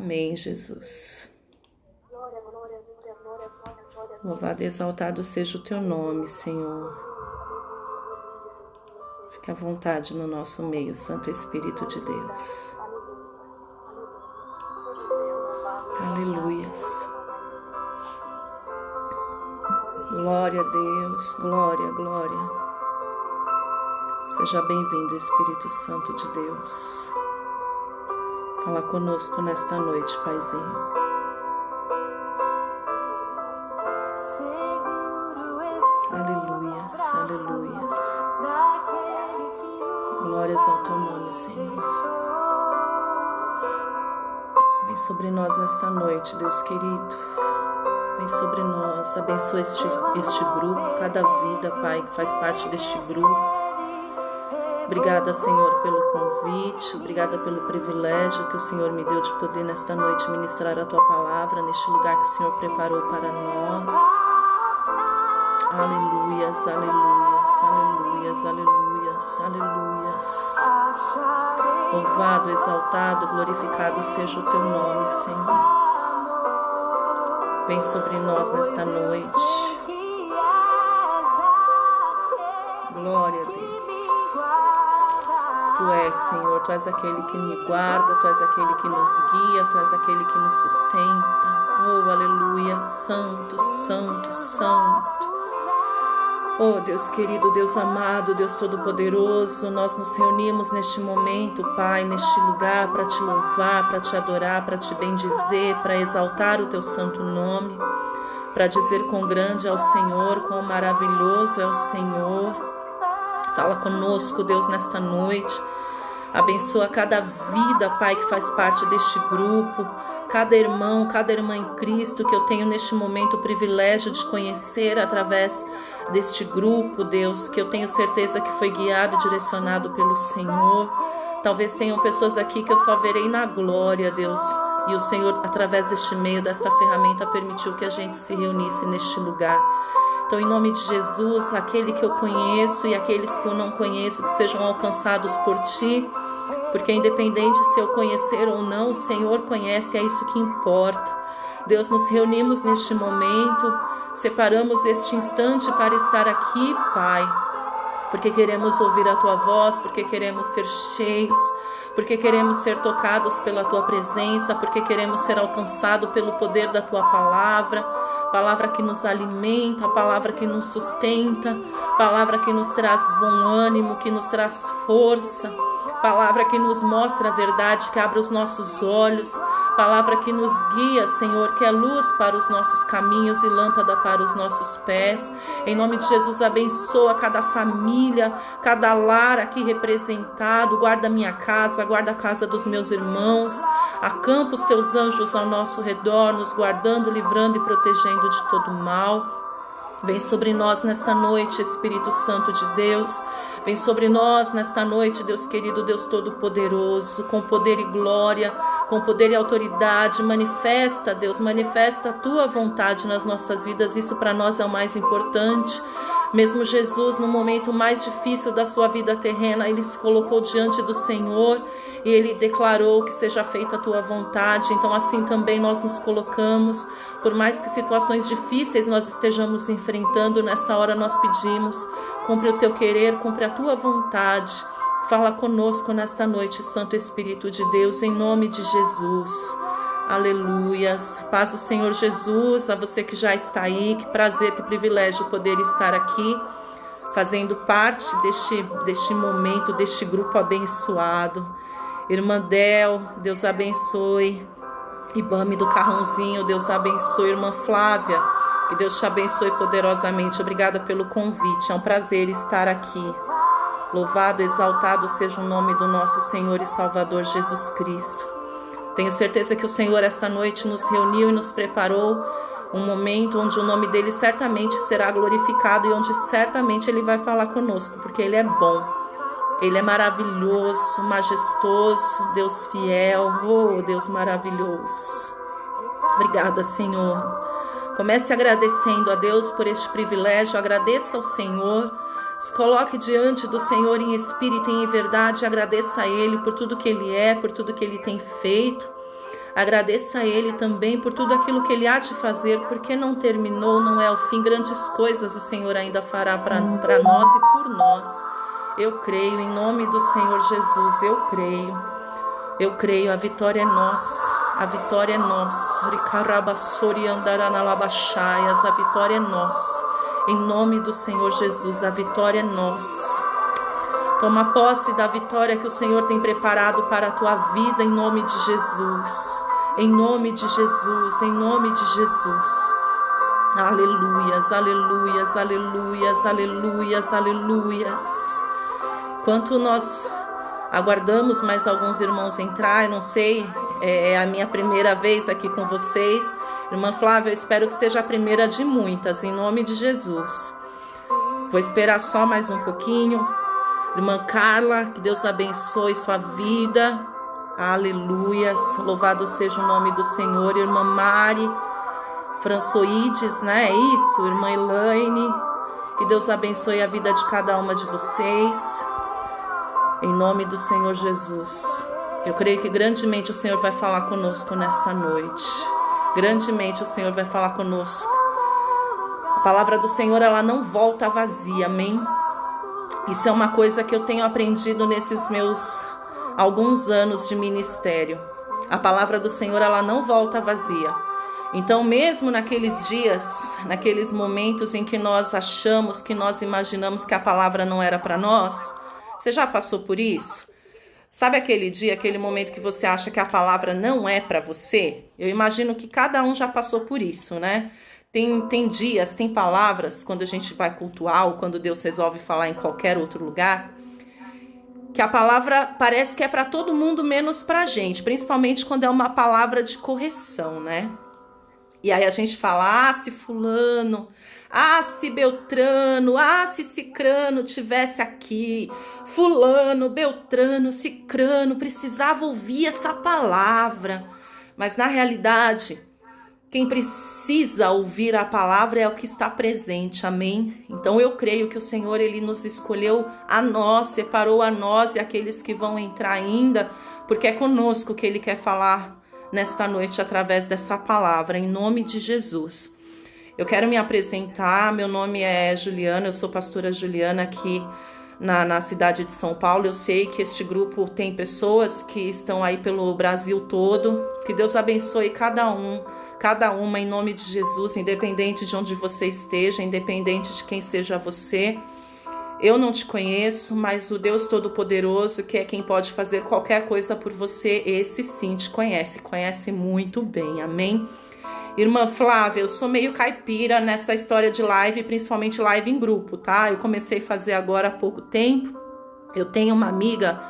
Amém, Jesus. Louvado e exaltado seja o teu nome, Senhor. Fique à vontade no nosso meio, Santo Espírito de Deus. Aleluias. Glória a Deus, glória, glória. Seja bem-vindo, Espírito Santo de Deus. Fala conosco nesta noite, Paizinho. Aleluias, aleluias. Glórias ao teu nome, Senhor. Vem sobre nós nesta noite, Deus querido. Vem sobre nós, abençoa este grupo, cada vida, Pai, que faz parte deste grupo. Obrigada, Senhor, pelo convite, obrigada pelo privilégio que o Senhor me deu de poder nesta noite ministrar a Tua palavra, neste lugar que o Senhor preparou para nós. Aleluias, aleluias, aleluias, aleluias, aleluias. Louvado, exaltado, glorificado seja o Teu nome, Senhor. Vem sobre nós nesta noite. Glória a Deus. Tu és, Senhor, Tu és aquele que me guarda, Tu és aquele que nos guia, Tu és aquele que nos sustenta. Oh, aleluia, santo, santo, santo. Oh, Deus querido, Deus amado, Deus todo-poderoso, nós nos reunimos neste momento, Pai, neste lugar para Te louvar, para Te adorar, para Te bendizer, para exaltar o Teu santo nome, para dizer quão grande é o Senhor, quão maravilhoso é o Senhor. Fala conosco, Deus, nesta noite. Abençoa cada vida, Pai, que faz parte deste grupo, cada irmão, cada irmã em Cristo que eu tenho neste momento o privilégio de conhecer através deste grupo, Deus, que eu tenho certeza que foi guiado e direcionado pelo Senhor. Talvez tenham pessoas aqui que eu só verei na glória, Deus, e o Senhor, através deste meio, desta ferramenta, permitiu que a gente se reunisse neste lugar. Então, em nome de Jesus, aquele que eu conheço e aqueles que eu não conheço, que sejam alcançados por Ti, porque independente se eu conhecer ou não, o Senhor conhece, é isso que importa. Deus, nos reunimos neste momento, separamos este instante para estar aqui, Pai, porque queremos ouvir a Tua voz, porque queremos ser cheios, porque queremos ser tocados pela Tua presença, porque queremos ser alcançados pelo poder da Tua palavra, palavra que nos alimenta, palavra que nos sustenta, palavra que nos traz bom ânimo, que nos traz força, palavra que nos mostra a verdade, que abre os nossos olhos, palavra que nos guia, Senhor, que é luz para os nossos caminhos e lâmpada para os nossos pés. Em nome de Jesus, abençoa cada família, cada lar aqui representado. Guarda minha casa, guarda a casa dos meus irmãos. Acampa os Teus anjos ao nosso redor, nos guardando, livrando e protegendo de todo mal. Vem sobre nós nesta noite, Espírito Santo de Deus. Vem sobre nós nesta noite, Deus querido, Deus todo-poderoso, com poder e glória, com poder e autoridade. Manifesta, Deus, manifesta a Tua vontade nas nossas vidas. Isso para nós é o mais importante. Mesmo Jesus, no momento mais difícil da sua vida terrena, Ele se colocou diante do Senhor e Ele declarou que seja feita a Tua vontade. Então assim também nós nos colocamos. Por mais que situações difíceis nós estejamos enfrentando, nesta hora nós pedimos: cumpre o Teu querer, cumpre a Tua vontade. Fala conosco nesta noite, Santo Espírito de Deus, em nome de Jesus. Aleluias. Paz do Senhor Jesus a você que já está aí. Que prazer, que privilégio poder estar aqui, fazendo parte deste momento, deste grupo abençoado. Irmã Del, Deus abençoe. Ibame do Carrãozinho, Deus abençoe. Irmã Flávia, que Deus te abençoe poderosamente. Obrigada pelo convite, é um prazer estar aqui. Louvado, exaltado seja o nome do nosso Senhor e Salvador Jesus Cristo. Tenho certeza que o Senhor esta noite nos reuniu e nos preparou um momento onde o nome dele certamente será glorificado e onde certamente ele vai falar conosco, porque ele é bom, ele é maravilhoso, majestoso, Deus fiel, oh Deus maravilhoso. Obrigada, Senhor. Comece agradecendo a Deus por este privilégio, agradeça ao Senhor. Se coloque diante do Senhor em espírito e em verdade, agradeça a Ele por tudo que Ele é, por tudo que Ele tem feito. Agradeça a Ele também por tudo aquilo que Ele há de fazer, porque não terminou, não é o fim. Grandes coisas o Senhor ainda fará para nós e por nós. Eu creio em nome do Senhor Jesus, eu creio, a vitória é nossa, a vitória é nossa. A vitória é nossa, em nome do Senhor Jesus, a vitória é nossa. Toma posse da vitória que o Senhor tem preparado para a tua vida, em nome de Jesus. Em nome de Jesus, em nome de Jesus. Aleluias, aleluias, aleluias, aleluias, aleluias. Enquanto nós aguardamos mais alguns irmãos entrar, eu não sei, é a minha primeira vez aqui com vocês. Irmã Flávia, eu espero que seja a primeira de muitas, em nome de Jesus. Vou esperar só mais um pouquinho. Irmã Carla, que Deus abençoe sua vida. Aleluias. Louvado seja o nome do Senhor. Irmã Mari Françoides, né? É isso. Irmã Elaine, que Deus abençoe a vida de cada uma de vocês. Em nome do Senhor Jesus. Eu creio que grandemente o Senhor vai falar conosco nesta noite. Grandemente o Senhor vai falar conosco. A palavra do Senhor, ela não volta vazia, amém? Isso é uma coisa que eu tenho aprendido nesses meus alguns anos de ministério. A palavra do Senhor, ela não volta vazia. Então, mesmo naqueles dias, naqueles momentos em que nós achamos, que nós imaginamos que a palavra não era para nós, você já passou por isso? Sabe aquele dia, aquele momento que você acha que a palavra não é para você? Eu imagino que cada um já passou por isso, né? Tem dias, tem palavras, quando a gente vai cultuar ou quando Deus resolve falar em qualquer outro lugar, que a palavra parece que é para todo mundo menos para a gente, principalmente quando é uma palavra de correção, né? E aí a gente fala, se fulano, se Beltrano, se Cicrano tivesse aqui, fulano, Beltrano, Cicrano, precisava ouvir essa palavra. Mas na realidade, quem precisa ouvir a palavra é o que está presente, amém? Então eu creio que o Senhor, Ele nos escolheu a nós, separou a nós e aqueles que vão entrar ainda, porque é conosco que Ele quer falar nesta noite através dessa palavra, em nome de Jesus. Eu quero me apresentar, meu nome é Juliana, eu sou pastora Juliana aqui na cidade de São Paulo. Eu sei que este grupo tem pessoas que estão aí pelo Brasil todo, que Deus abençoe cada uma em nome de Jesus, independente de onde você esteja, independente de quem seja você. Eu não te conheço, mas o Deus Todo-Poderoso, que é quem pode fazer qualquer coisa por você, esse sim te conhece muito bem, amém? Irmã Flávia, eu sou meio caipira nessa história de live, principalmente live em grupo, tá? Eu comecei a fazer agora há pouco tempo. Eu tenho uma amiga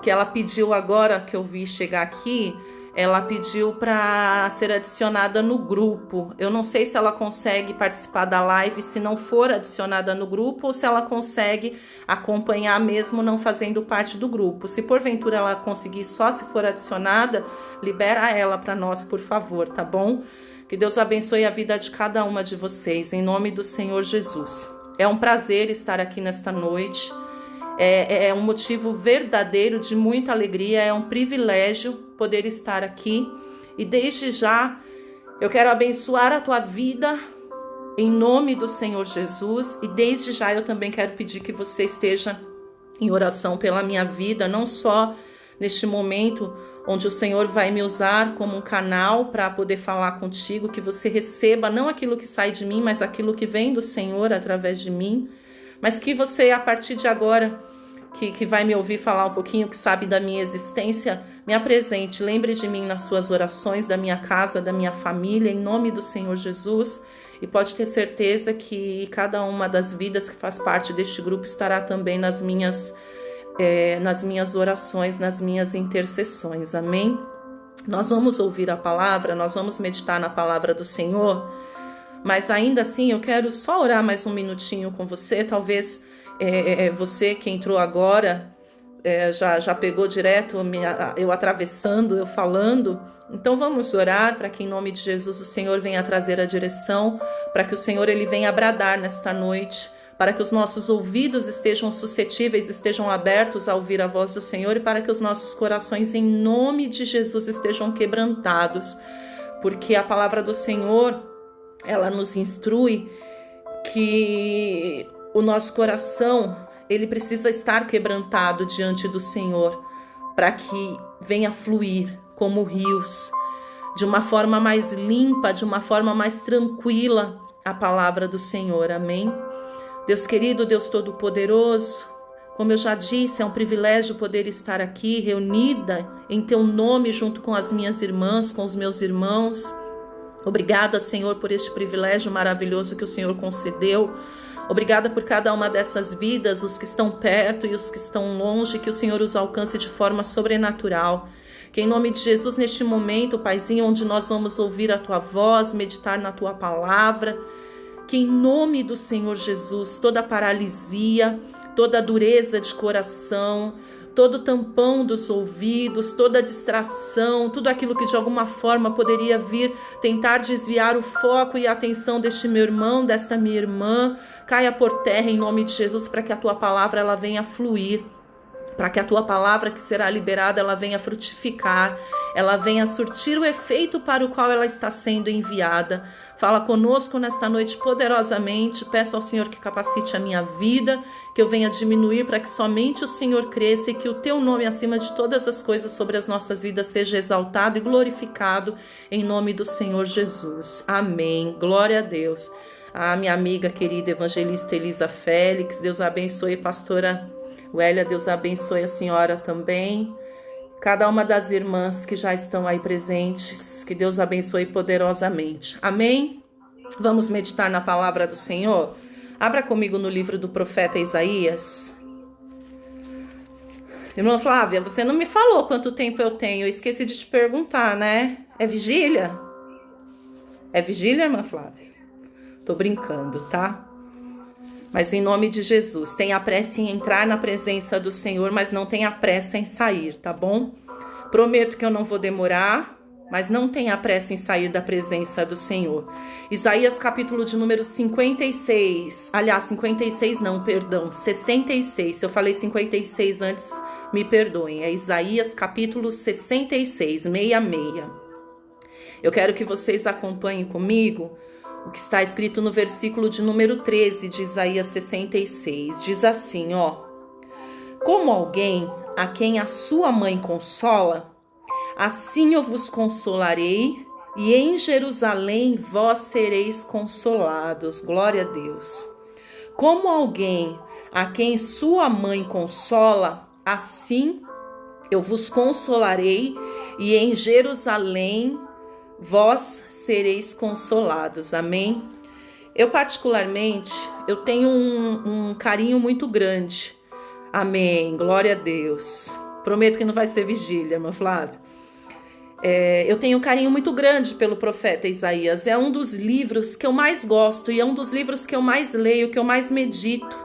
que ela pediu agora, que eu vi chegar aqui, ela pediu para ser adicionada no grupo. Eu não sei se ela consegue participar da live se não for adicionada no grupo, ou se ela consegue acompanhar mesmo não fazendo parte do grupo. Se porventura ela conseguir só se for adicionada, libera ela para nós, por favor, tá bom? Que Deus abençoe a vida de cada uma de vocês, em nome do Senhor Jesus. É um prazer estar aqui nesta noite. É um motivo verdadeiro de muita alegria, é um privilégio poder estar aqui. E desde já, eu quero abençoar a tua vida, em nome do Senhor Jesus. E desde já eu também quero pedir que você esteja em oração pela minha vida, não só neste momento onde o Senhor vai me usar como um canal para poder falar contigo, que você receba não aquilo que sai de mim, mas aquilo que vem do Senhor através de mim, mas que você, a partir de agora, que vai me ouvir falar um pouquinho, que sabe da minha existência, me apresente, lembre de mim nas suas orações, da minha casa, da minha família, em nome do Senhor Jesus, e pode ter certeza que cada uma das vidas que faz parte deste grupo estará também nas minhas orações, nas minhas intercessões, amém? Nós vamos ouvir a palavra, nós vamos meditar na palavra do Senhor, mas ainda assim eu quero só orar mais um minutinho com você. Talvez você que entrou agora já pegou direto eu atravessando, eu falando. Então vamos orar para que em nome de Jesus o Senhor venha trazer a direção, para que o Senhor ele venha bradar nesta noite, para que os nossos ouvidos estejam suscetíveis, estejam abertos a ouvir a voz do Senhor e para que os nossos corações, em nome de Jesus, estejam quebrantados, porque a palavra do Senhor, ela nos instrui que o nosso coração, ele precisa estar quebrantado diante do Senhor para que venha fluir como rios, de uma forma mais limpa, de uma forma mais tranquila, a palavra do Senhor. Amém? Deus querido, Deus todo-poderoso, como eu já disse, é um privilégio poder estar aqui reunida em teu nome junto com as minhas irmãs, com os meus irmãos. Obrigada, Senhor, por este privilégio maravilhoso que o Senhor concedeu. Obrigada por cada uma dessas vidas, os que estão perto e os que estão longe, que o Senhor os alcance de forma sobrenatural. Que em nome de Jesus, neste momento, Paizinho, onde nós vamos ouvir a Tua voz, meditar na Tua palavra, que em nome do Senhor Jesus, toda paralisia, toda dureza de coração, todo tampão dos ouvidos, toda distração, tudo aquilo que de alguma forma poderia vir tentar desviar o foco e a atenção deste meu irmão, desta minha irmã, caia por terra em nome de Jesus, para que a Tua palavra ela venha fluir, para que a Tua palavra que será liberada ela venha frutificar, ela venha surtir o efeito para o qual ela está sendo enviada. Fala conosco nesta noite poderosamente. Peço ao Senhor que capacite a minha vida, que eu venha diminuir para que somente o Senhor cresça e que o Teu nome acima de todas as coisas sobre as nossas vidas seja exaltado e glorificado em nome do Senhor Jesus. Amém. Glória a Deus. A minha amiga querida evangelista Elisa Félix, Deus abençoe, pastora Wélia, Deus abençoe a senhora também. Cada uma das irmãs que já estão aí presentes, que Deus abençoe poderosamente. Amém? Vamos meditar na palavra do Senhor? Abra comigo no livro do profeta Isaías. Irmã Flávia, você não me falou quanto tempo eu tenho, eu esqueci de te perguntar, né? É vigília? É vigília, irmã Flávia? Tô brincando, tá? Mas em nome de Jesus, tenha pressa em entrar na presença do Senhor, mas não tenha pressa em sair, tá bom? Prometo que eu não vou demorar, mas não tenha pressa em sair da presença do Senhor. Isaías capítulo de número 56, aliás, 56 não, perdão, 66. Se eu falei 56 antes, me perdoem. É Isaías capítulo 66, 66. Eu quero que vocês acompanhem comigo o que está escrito no versículo de número 13 de Isaías 66. Diz assim, ó: como alguém a quem a sua mãe consola, assim eu vos consolarei, e em Jerusalém vós sereis consolados. Glória a Deus. Como alguém a quem sua mãe consola, assim eu vos consolarei, e em Jerusalém vós sereis consolados. Amém? Eu particularmente, eu tenho um carinho muito grande. Amém. Glória a Deus. Prometo que não vai ser vigília, irmã Flávia. Eu tenho um carinho muito grande pelo profeta Isaías. É um dos livros que eu mais gosto e é um dos livros que eu mais leio, que eu mais medito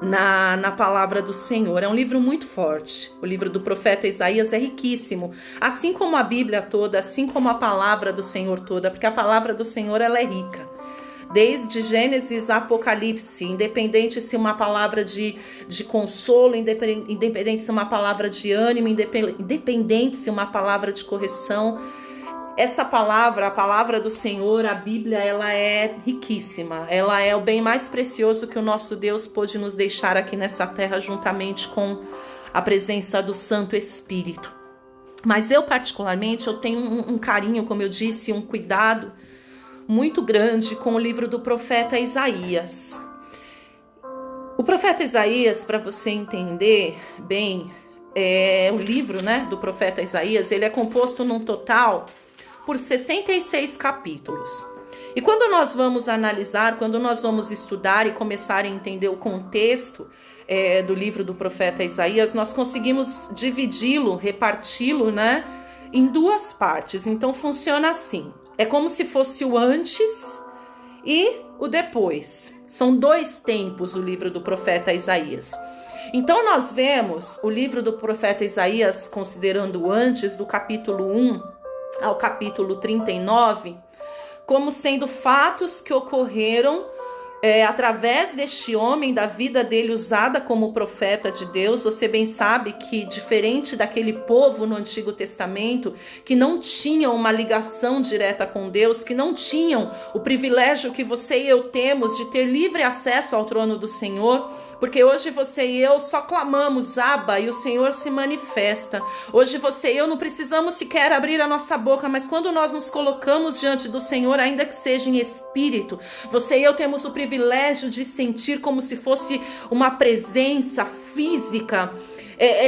na palavra do Senhor. É um livro muito forte. O livro do profeta Isaías é riquíssimo, assim como a Bíblia toda, assim como a palavra do Senhor toda, porque a palavra do Senhor ela é rica. Desde Gênesis a Apocalipse, independente se uma palavra de consolo, independente se uma palavra de ânimo, independente se uma palavra de correção, essa palavra, a palavra do Senhor, a Bíblia, ela é riquíssima. Ela é o bem mais precioso que o nosso Deus pôde nos deixar aqui nessa terra, juntamente com a presença do Santo Espírito. Mas eu, particularmente, eu tenho um carinho, como eu disse, um cuidado muito grande com o livro do profeta Isaías. O profeta Isaías, para você entender bem, o livro, né, do profeta Isaías, ele é composto num total por 66 capítulos. E quando nós vamos analisar, quando nós vamos estudar e começar a entender o contexto do livro do profeta Isaías, nós conseguimos dividi-lo, reparti-lo, né, em duas partes. Então funciona assim. É como se fosse o antes e o depois. São dois tempos o livro do profeta Isaías. Então nós vemos o livro do profeta Isaías, considerando o antes, do capítulo 1 ao capítulo 39, como sendo fatos que ocorreram através deste homem, da vida dele usada como profeta de Deus, você bem sabe que, diferente daquele povo no Antigo Testamento, que não tinham uma ligação direta com Deus, que não tinham o privilégio que você e eu temos de ter livre acesso ao trono do Senhor, porque hoje você e eu só clamamos Abba e o Senhor se manifesta. Hoje você e eu não precisamos sequer abrir a nossa boca, mas quando nós nos colocamos diante do Senhor, ainda que seja em espírito, você e eu temos o privilégio de sentir como se fosse uma presença física,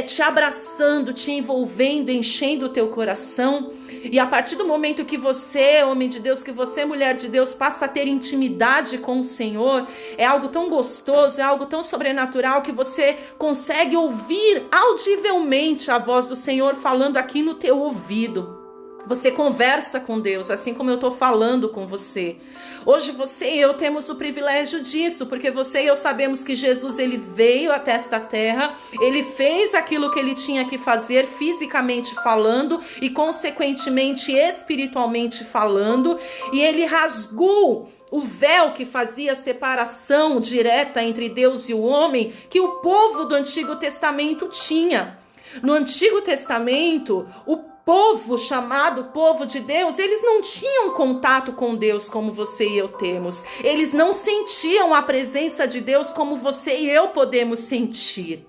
te abraçando, te envolvendo, enchendo o teu coração. E a partir do momento que você, homem de Deus, que você, mulher de Deus, passa a ter intimidade com o Senhor, é algo tão gostoso, é algo tão sobrenatural, que você consegue ouvir audivelmente a voz do Senhor falando aqui no teu ouvido. Você conversa com Deus, assim como eu estou falando com você. Hoje você e eu temos o privilégio disso, porque você e eu sabemos que Jesus, ele veio até esta terra, ele fez aquilo que ele tinha que fazer fisicamente falando e consequentemente espiritualmente falando, e ele rasgou o véu que fazia separação direta entre Deus e o homem, que o povo do Antigo Testamento tinha. No Antigo Testamento, o povo chamado povo de Deus, eles não tinham contato com Deus como você e eu temos. Eles não sentiam a presença de Deus como você e eu podemos sentir.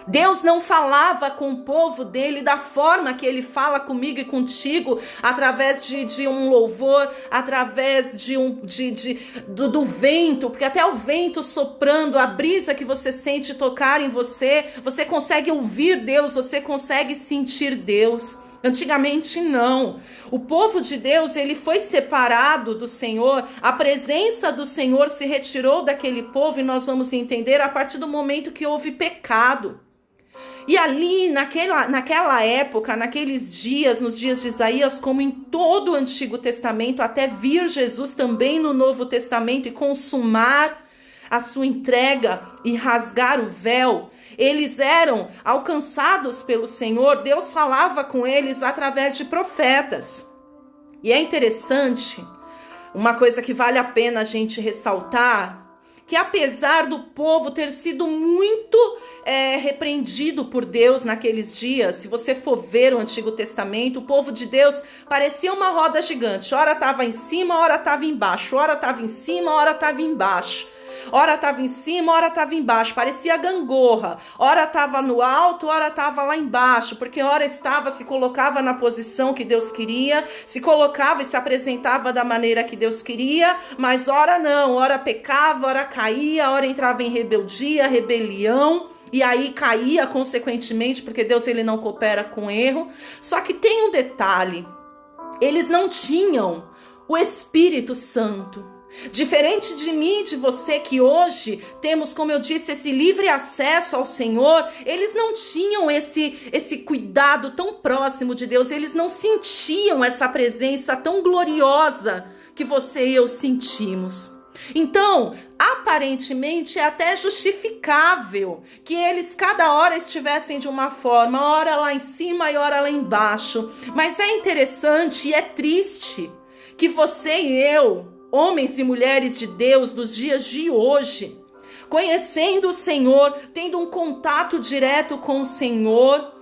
Deus não falava com o povo dele da forma que ele fala comigo e contigo, através de um louvor, através do vento, porque até o vento soprando, a brisa que você sente tocar em você, você consegue ouvir Deus, você consegue sentir Deus. Antigamente não. O povo de Deus, ele foi separado do Senhor, a presença do Senhor se retirou daquele povo, e nós vamos entender a partir do momento que houve pecado. E ali, naquela época, naqueles dias, nos dias de Isaías, como em todo o Antigo Testamento, até vir Jesus também no Novo Testamento e consumar a sua entrega e rasgar o véu, eles eram alcançados pelo Senhor. Deus falava com eles através de profetas. E é interessante, uma coisa que vale a pena a gente ressaltar, que apesar do povo ter sido muito repreendido por Deus naqueles dias, se você for ver o Antigo Testamento, o povo de Deus parecia uma roda gigante. Ora estava em cima, ora estava embaixo, ora estava em cima, ora estava embaixo. Ora estava em cima, ora estava embaixo, parecia gangorra. Ora estava no alto, ora estava lá embaixo, porque ora se colocava na posição que Deus queria, se colocava e se apresentava da maneira que Deus queria, mas ora não, ora pecava, ora caía, ora entrava em rebeldia, rebelião, e aí caía consequentemente, porque Deus, ele não coopera com erro. Só que tem um detalhe, eles não tinham o Espírito Santo. Diferente de mim e de você, que hoje temos, como eu disse, esse livre acesso ao Senhor, eles não tinham esse cuidado tão próximo de Deus, eles não sentiam essa presença tão gloriosa que você e eu sentimos. Então, aparentemente é até justificável que eles cada hora estivessem de uma forma, ora lá em cima e ora lá embaixo. Mas é interessante e é triste que você e eu, homens e mulheres de Deus dos dias de hoje, conhecendo o Senhor, tendo um contato direto com o Senhor,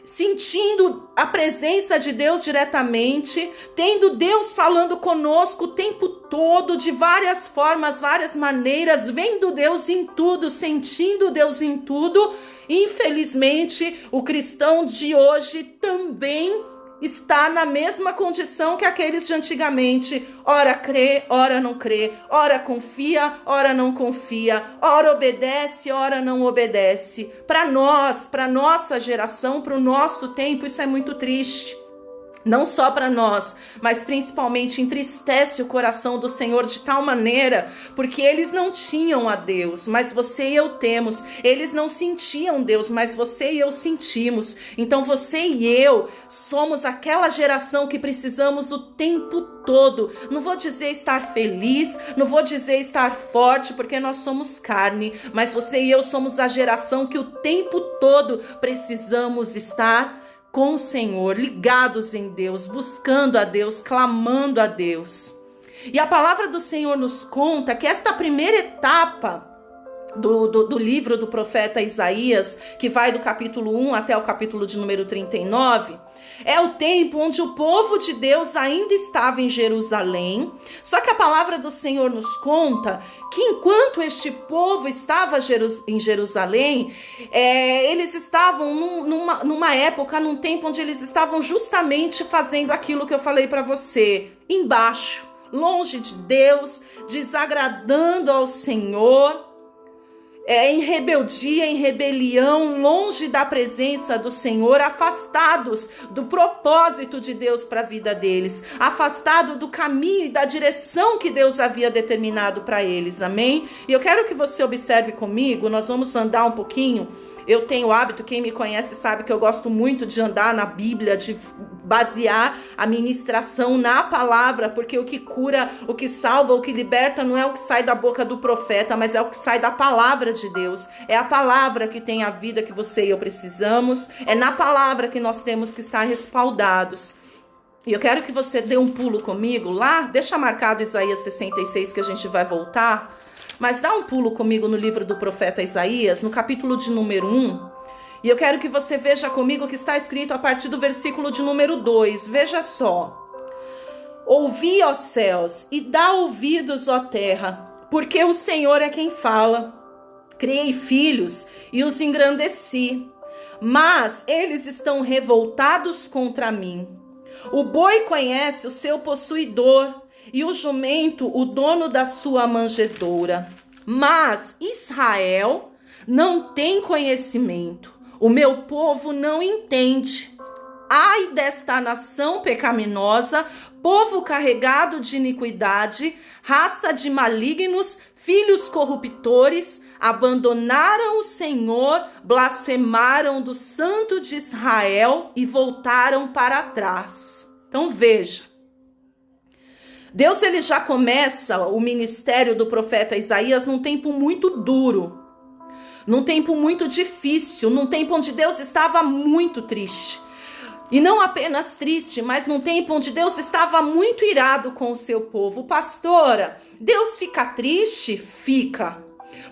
sentindo a presença de Deus diretamente, tendo Deus falando conosco o tempo todo, de várias formas, várias maneiras, vendo Deus em tudo, sentindo Deus em tudo. Infelizmente, o cristão de hoje também está na mesma condição que aqueles de antigamente. Ora crê, ora não crê, ora confia, ora não confia, ora obedece, ora não obedece. Para nós, para nossa geração, para o nosso tempo, isso é muito triste. Não só para nós, mas principalmente entristece o coração do Senhor de tal maneira, porque eles não tinham a Deus, mas você e eu temos. Eles não sentiam Deus, mas você e eu sentimos. Então você e eu somos aquela geração que precisamos o tempo todo. Não vou dizer estar feliz, não vou dizer estar forte, porque nós somos carne, mas você e eu somos a geração que o tempo todo precisamos estar com o Senhor, ligados em Deus, buscando a Deus, clamando a Deus. E a palavra do Senhor nos conta que esta primeira etapa do livro do profeta Isaías, que vai do capítulo 1 até o capítulo de número 39, é o tempo onde o povo de Deus ainda estava em Jerusalém. Só que a palavra do Senhor nos conta que enquanto este povo estava em Jerusalém, eles estavam numa época, num tempo onde eles estavam justamente fazendo aquilo que eu falei para você, embaixo, longe de Deus, desagradando ao Senhor, em rebeldia, em rebelião, longe da presença do Senhor, afastados do propósito de Deus para a vida deles, afastados do caminho e da direção que Deus havia determinado para eles, amém? E eu quero que você observe comigo, nós vamos andar um pouquinho. Eu tenho o hábito, quem me conhece sabe que eu gosto muito de andar na Bíblia, de basear a ministração na palavra, porque o que cura, o que salva, o que liberta não é o que sai da boca do profeta, mas é o que sai da palavra de Deus. É a palavra que tem a vida que você e eu precisamos, é na palavra que nós temos que estar respaldados. E eu quero que você dê um pulo comigo lá, deixa marcado Isaías 66 que a gente vai voltar. Mas dá um pulo comigo no livro do profeta Isaías, no capítulo de número 1. E eu quero que você veja comigo o que está escrito a partir do versículo de número 2. Veja só. Ouvi, ó céus, e dá ouvidos, ó terra, porque o Senhor é quem fala. Criei filhos e os engrandeci, mas eles estão revoltados contra mim. O boi conhece o seu possuidor, e o jumento, o dono da sua manjedoura. Mas Israel não tem conhecimento. O meu povo não entende. Ai desta nação pecaminosa, povo carregado de iniquidade, raça de malignos, filhos corruptores, abandonaram o Senhor, blasfemaram do Santo de Israel e voltaram para trás. Então veja. Deus ele já começa o ministério do profeta Isaías num tempo muito duro, num tempo muito difícil, num tempo onde Deus estava muito triste. E não apenas triste, mas num tempo onde Deus estava muito irado com o seu povo. Pastora, Deus fica triste? Fica.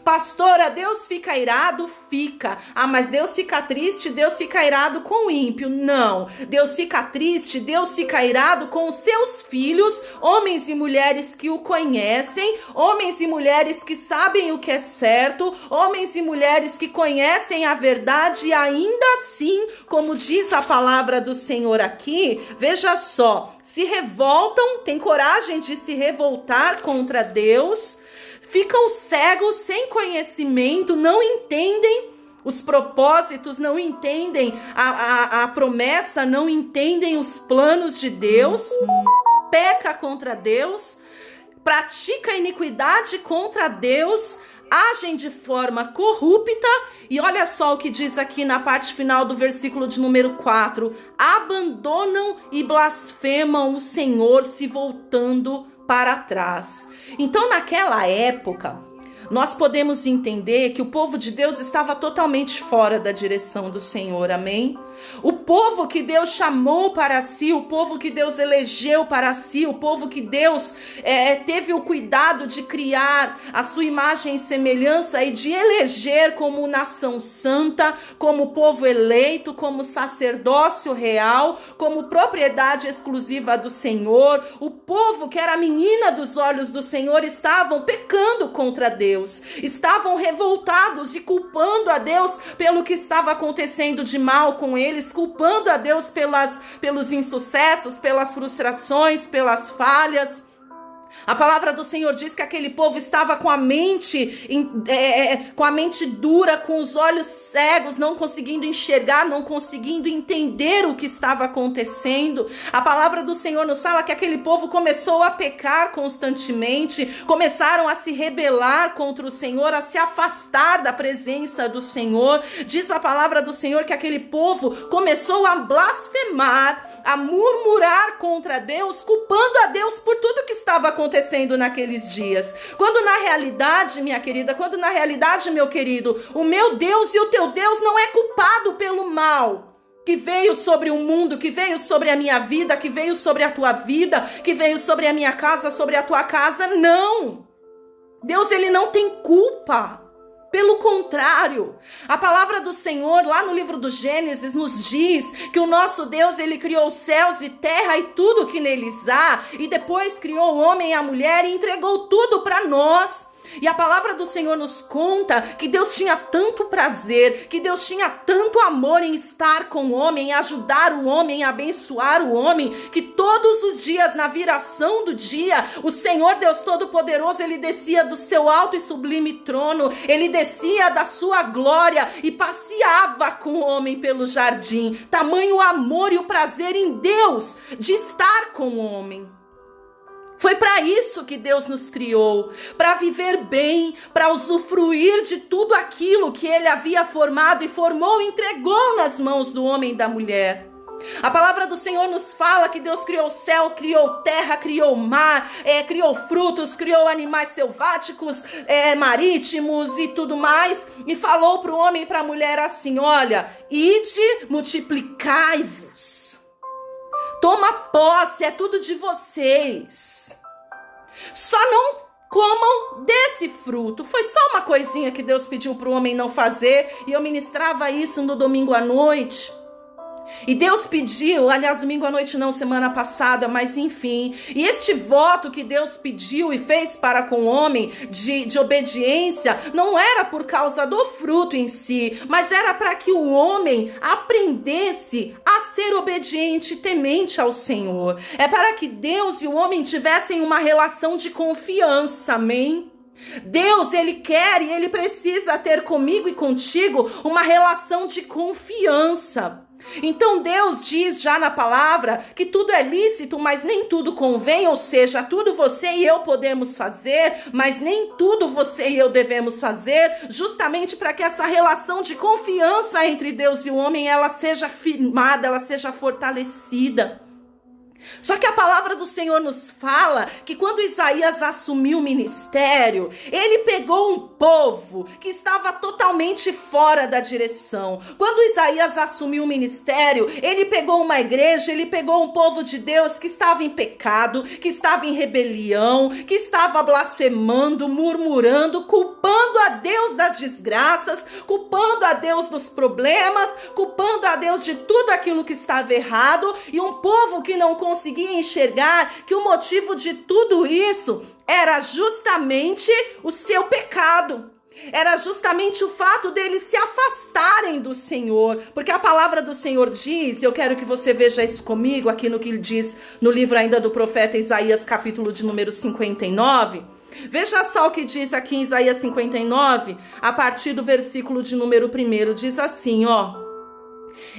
Pastora, Deus fica irado? Fica. Ah, mas Deus fica triste, Deus fica irado com o ímpio. Não. Deus fica triste, Deus fica irado com os seus filhos, homens e mulheres que o conhecem, homens e mulheres que sabem o que é certo, homens e mulheres que conhecem a verdade e ainda assim, como diz a palavra do Senhor aqui, veja só, se revoltam, têm coragem de se revoltar contra Deus, ficam cegos, sem conhecimento, não entendem os propósitos, não entendem a promessa, não entendem os planos de Deus, peca contra Deus, pratica iniquidade contra Deus, agem de forma corrupta. E olha só o que diz aqui na parte final do versículo de número 4. Abandonam e blasfemam o Senhor, se voltando para trás. Então, naquela época, nós podemos entender que o povo de Deus estava totalmente fora da direção do Senhor, amém? O povo que Deus chamou para si, o povo que Deus elegeu para si, o povo que Deus teve o cuidado de criar a sua imagem e semelhança e de eleger como nação santa, como povo eleito, como sacerdócio real, como propriedade exclusiva do Senhor. O povo que era a menina dos olhos do Senhor estavam pecando contra Deus, estavam revoltados e culpando a Deus pelo que estava acontecendo de mal com eles, culpando a Deus pelos insucessos, pelas frustrações, pelas falhas. A palavra do Senhor diz que aquele povo estava com a mente dura, com os olhos cegos, não conseguindo enxergar, não conseguindo entender o que estava acontecendo. A palavra do Senhor nos fala que aquele povo começou a pecar constantemente, começaram a se rebelar contra o Senhor, a se afastar da presença do Senhor. Diz a palavra do Senhor que aquele povo começou a blasfemar, a murmurar contra Deus, culpando a Deus por tudo que estava acontecendo naqueles dias. Quando na realidade, minha querida, quando na realidade, meu querido, o meu Deus e o teu Deus não é culpado pelo mal. que veio sobre o mundo, que veio sobre a minha vida, que veio sobre a tua vida, que veio sobre a minha casa, sobre a tua casa. Não. Deus, ele não tem culpa. Pelo contrário, a palavra do Senhor, lá no livro do Gênesis, nos diz que o nosso Deus, ele criou os céus e terra e tudo que neles há, e depois criou o homem e a mulher e entregou tudo para nós. E a palavra do Senhor nos conta que Deus tinha tanto prazer, que Deus tinha tanto amor em estar com o homem, em ajudar o homem, em abençoar o homem, que todos os dias, na viração do dia, o Senhor Deus Todo-Poderoso, ele descia do seu alto e sublime trono, ele descia da sua glória e passeava com o homem pelo jardim. Tamanho o amor e o prazer em Deus de estar com o homem. Foi para isso que Deus nos criou, para viver bem, para usufruir de tudo aquilo que ele havia formado e formou e entregou nas mãos do homem e da mulher. A palavra do Senhor nos fala que Deus criou o céu, criou terra, criou o mar, criou frutos, criou animais selváticos, marítimos e tudo mais, e falou para o homem e para a mulher assim: olha, ide, multiplicai-vos. Toma posse, é tudo de vocês. Só não comam desse fruto. Foi só uma coisinha que Deus pediu para o homem não fazer. E eu ministrava isso no domingo à noite. E Deus pediu, aliás, domingo à noite não, semana passada, mas enfim. E este voto que Deus pediu e fez para com o homem de obediência, não era por causa do fruto em si, mas era para que o homem aprendesse a ser obediente e temente ao Senhor. É para que Deus e o homem tivessem uma relação de confiança, amém? Deus, ele quer e ele precisa ter comigo e contigo uma relação de confiança. Então Deus diz já na palavra que tudo é lícito, mas nem tudo convém, ou seja, tudo você e eu podemos fazer, mas nem tudo você e eu devemos fazer, justamente para que essa relação de confiança entre Deus e o homem, ela seja firmada, ela seja fortalecida. Só que a palavra do Senhor nos fala que quando Isaías assumiu o ministério, ele pegou um povo que estava totalmente fora da direção. Quando Isaías assumiu o ministério, ele pegou uma igreja, ele pegou um povo de Deus que estava em pecado, que estava em rebelião, que estava blasfemando, murmurando, culpando a Deus das desgraças, culpando a Deus dos problemas, culpando a Deus de tudo aquilo que estava errado, e um povo que não conseguia enxergar que o motivo de tudo isso era justamente o seu pecado. Era justamente o fato deles se afastarem do Senhor, porque a palavra do Senhor diz, e eu quero que você veja isso comigo, aqui no que ele diz no livro ainda do profeta Isaías, capítulo de número 59, veja só o que diz aqui em Isaías 59, a partir do versículo de número 1, diz assim, ó: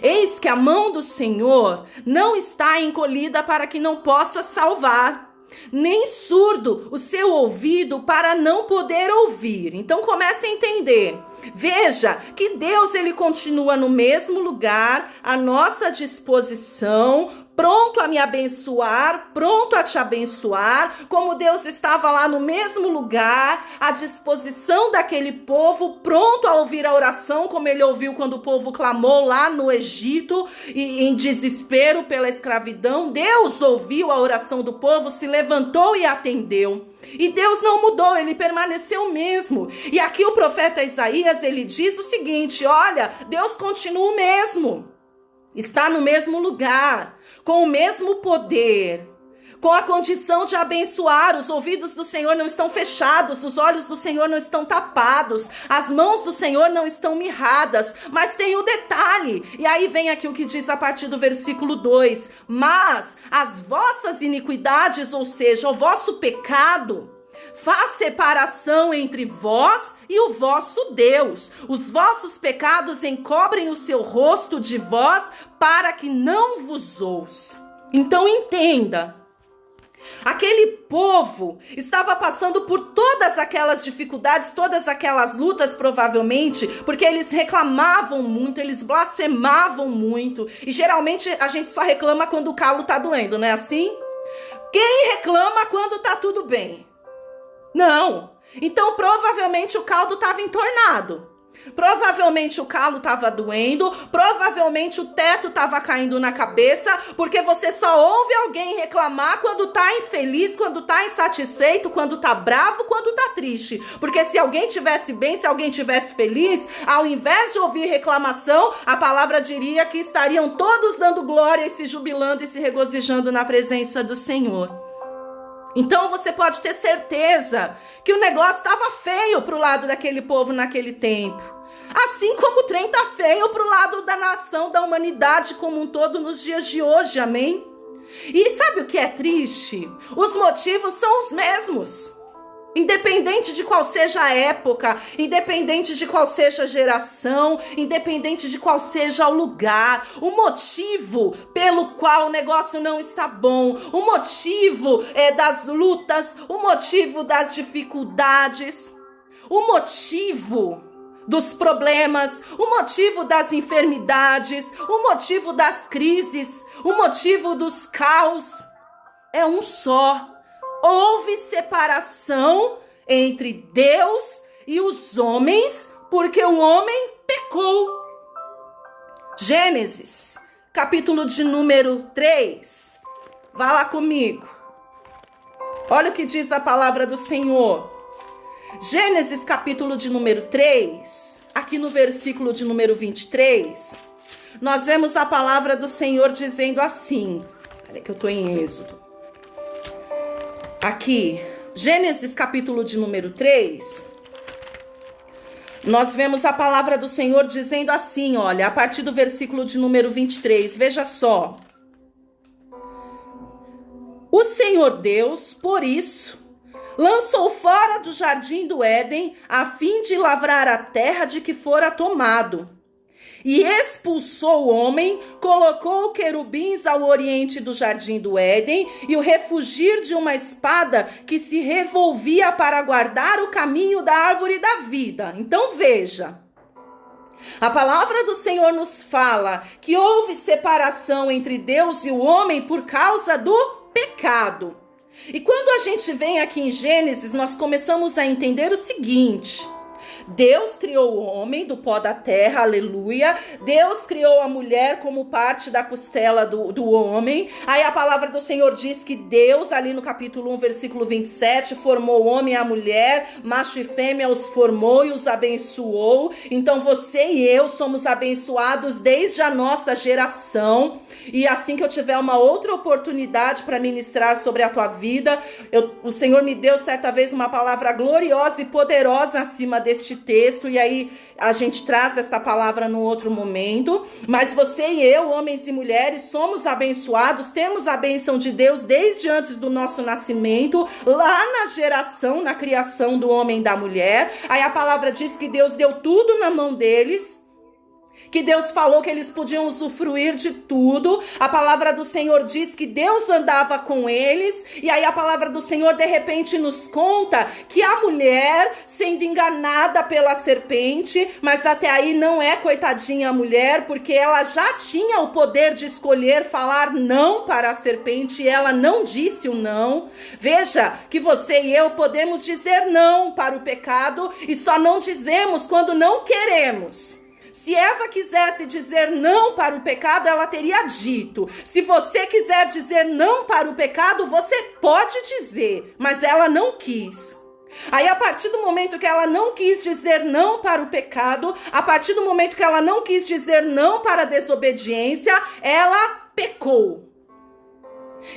eis que a mão do Senhor não está encolhida para que não possa salvar, nem surdo o seu ouvido para não poder ouvir. Então comece a entender. Veja que Deus, ele continua no mesmo lugar, à nossa disposição, pronto a me abençoar, pronto a te abençoar, como Deus estava lá no mesmo lugar, à disposição daquele povo, pronto a ouvir a oração, como ele ouviu quando o povo clamou lá no Egito, e em desespero pela escravidão. Deus ouviu a oração do povo, se levantou e atendeu. E Deus não mudou, ele permaneceu o mesmo. E aqui o profeta Isaías, ele diz o seguinte: olha, Deus continua o mesmo, está no mesmo lugar, com o mesmo poder, com a condição de abençoar. Os ouvidos do Senhor não estão fechados, os olhos do Senhor não estão tapados, as mãos do Senhor não estão mirradas, mas tem o detalhe, e aí vem aqui o que diz a partir do versículo 2, mas as vossas iniquidades, ou seja, o vosso pecado, faz separação entre vós e o vosso Deus. Os vossos pecados encobrem o seu rosto de vós para que não vos ouça. Então entenda, aquele povo estava passando por todas aquelas dificuldades, todas aquelas lutas provavelmente, porque eles reclamavam muito, eles blasfemavam muito, e geralmente a gente só reclama quando o calo tá doendo, não é assim? Quem reclama quando tá tudo bem? Não. Então provavelmente o caldo estava entornado. Provavelmente o calo estava doendo, provavelmente o teto estava caindo na cabeça, porque você só ouve alguém reclamar quando tá infeliz, quando tá insatisfeito, quando tá bravo, quando tá triste. Porque se alguém tivesse bem, se alguém tivesse feliz, ao invés de ouvir reclamação, a palavra diria que estariam todos dando glória e se jubilando e se regozijando na presença do Senhor. Então você pode ter certeza que o negócio estava feio para o lado daquele povo naquele tempo. Assim como o trem tá feio para o lado da nação, da humanidade como um todo nos dias de hoje, amém? E sabe o que é triste? Os motivos são os mesmos. Independente de qual seja a época, independente de qual seja a geração, independente de qual seja o lugar, o motivo pelo qual o negócio não está bom, o motivo das lutas, o motivo das dificuldades, o motivo dos problemas, o motivo das enfermidades, o motivo das crises, o motivo dos caos é um só. Houve separação entre Deus e os homens, porque o homem pecou. Gênesis, capítulo de número 3. Vá lá comigo. Olha o que diz a palavra do Senhor. Gênesis, capítulo de número 3, aqui no versículo de número 23, nós vemos a palavra do Senhor dizendo assim. Peraí que eu estou em Êxodo. Aqui, Gênesis, capítulo de número 3, nós vemos a palavra do Senhor dizendo assim, olha, a partir do versículo de número 23, veja só. O Senhor Deus, por isso, lançou fora do jardim do Éden, a fim de lavrar a terra de que fora tomado. E expulsou o homem, colocou querubins ao oriente do jardim do Éden, e o refugir de uma espada que se revolvia para guardar o caminho da árvore da vida. Então veja, a palavra do Senhor nos fala que houve separação entre Deus e o homem por causa do pecado. E quando a gente vem aqui em Gênesis, nós começamos a entender o seguinte: Deus criou o homem do pó da terra, aleluia. Deus criou a mulher como parte da costela do homem. Aí a palavra do Senhor diz que Deus, ali no capítulo 1, versículo 27, formou o homem e a mulher, macho e fêmea os formou e os abençoou. Então você e eu somos abençoados desde a nossa geração. E assim que eu tiver uma outra oportunidade para ministrar sobre a tua vida, o Senhor me deu certa vez uma palavra gloriosa e poderosa acima deste texto, e aí a gente traz esta palavra num outro momento. Mas você e eu, homens e mulheres, somos abençoados, temos a bênção de Deus desde antes do nosso nascimento, lá na geração, na criação do homem e da mulher. Aí a palavra diz que Deus deu tudo na mão deles, que Deus falou que eles podiam usufruir de tudo. A palavra do Senhor diz que Deus andava com eles. E aí a palavra do Senhor de repente nos conta que a mulher, sendo enganada pela serpente, mas até aí não é coitadinha a mulher, porque ela já tinha o poder de escolher falar não para a serpente e ela não disse o não. Veja que você e eu podemos dizer não para o pecado e só não dizemos quando não queremos. Se Eva quisesse dizer não para o pecado, ela teria dito. Se você quiser dizer não para o pecado, você pode dizer, mas ela não quis. Aí, a partir do momento que ela não quis dizer não para o pecado, a partir do momento que ela não quis dizer não para a desobediência, ela pecou.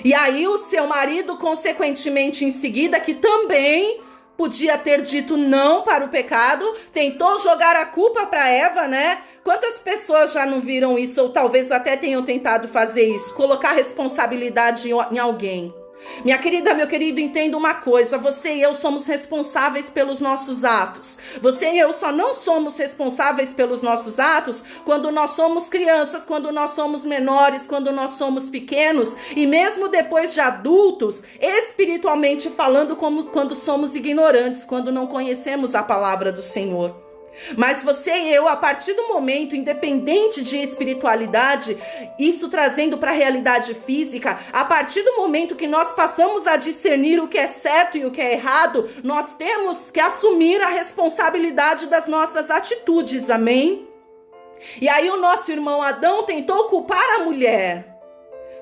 E aí o seu marido, consequentemente em seguida, que também podia ter dito não para o pecado, tentou jogar a culpa para Eva, né? Quantas pessoas já não viram isso, ou talvez até tenham tentado fazer isso, colocar responsabilidade em alguém? Minha querida, meu querido, entenda uma coisa: você e eu somos responsáveis pelos nossos atos. Você e eu só não somos responsáveis pelos nossos atos quando nós somos crianças, quando nós somos menores, quando nós somos pequenos, e mesmo depois de adultos, espiritualmente falando, como quando somos ignorantes, quando não conhecemos a palavra do Senhor. Mas você e eu, a partir do momento, independente de espiritualidade, isso trazendo para a realidade física, a partir do momento que nós passamos a discernir o que é certo e o que é errado, nós temos que assumir a responsabilidade das nossas atitudes, amém? E aí o nosso irmão Adão tentou culpar a mulher,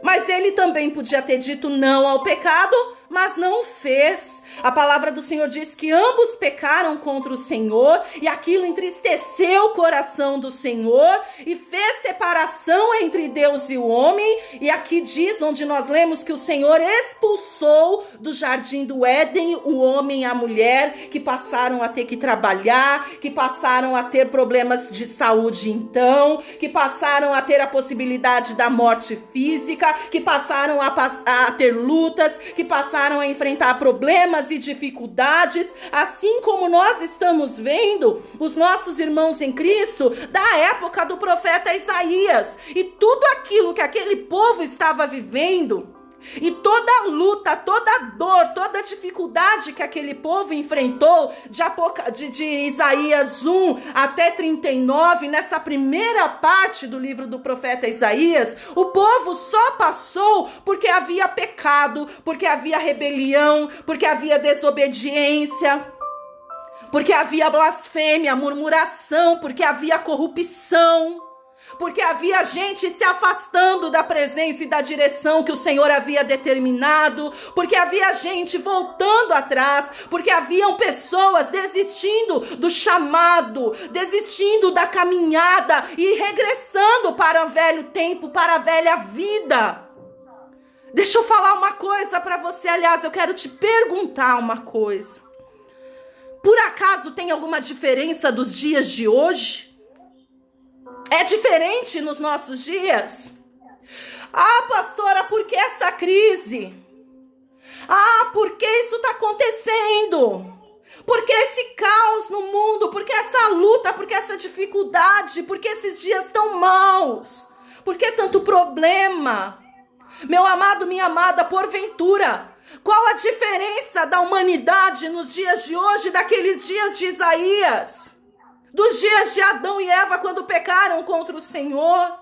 mas ele também podia ter dito não ao pecado, mas não o fez. A palavra do Senhor diz que ambos pecaram contra o Senhor e aquilo entristeceu o coração do Senhor e fez separação entre Deus e o homem. E aqui diz, onde nós lemos que o Senhor expulsou do jardim do Éden o homem e a mulher, que passaram a ter que trabalhar, que passaram a ter problemas de saúde então, que passaram a ter a possibilidade da morte física, que passaram a ter lutas, que passaram a enfrentar problemas e dificuldades, assim como nós estamos vendo os nossos irmãos em Cristo da época do profeta Isaías. E tudo aquilo que aquele povo estava vivendo, e toda a luta, toda a dor, toda a dificuldade que aquele povo enfrentou, de Isaías 1 até 39, nessa primeira parte do livro do profeta Isaías, o povo só passou porque havia pecado, porque havia rebelião, porque havia desobediência, porque havia blasfêmia, murmuração, porque havia corrupção, porque havia gente se afastando da presença e da direção que o Senhor havia determinado, porque havia gente voltando atrás, porque haviam pessoas desistindo do chamado, desistindo da caminhada e regressando para o velho tempo, para a velha vida. Deixa eu falar uma coisa para você, aliás, eu quero te perguntar uma coisa. Por acaso tem alguma diferença dos dias de hoje? É diferente nos nossos dias? Ah, pastora, por que essa crise? Ah, por que isso está acontecendo? Por que esse caos no mundo? Por que essa luta? Por que essa dificuldade? Por que esses dias tão maus? Por que tanto problema? Meu amado, minha amada, porventura, qual a diferença da humanidade nos dias de hoje daqueles dias de Isaías? Dos dias de Adão e Eva quando pecaram contra o Senhor?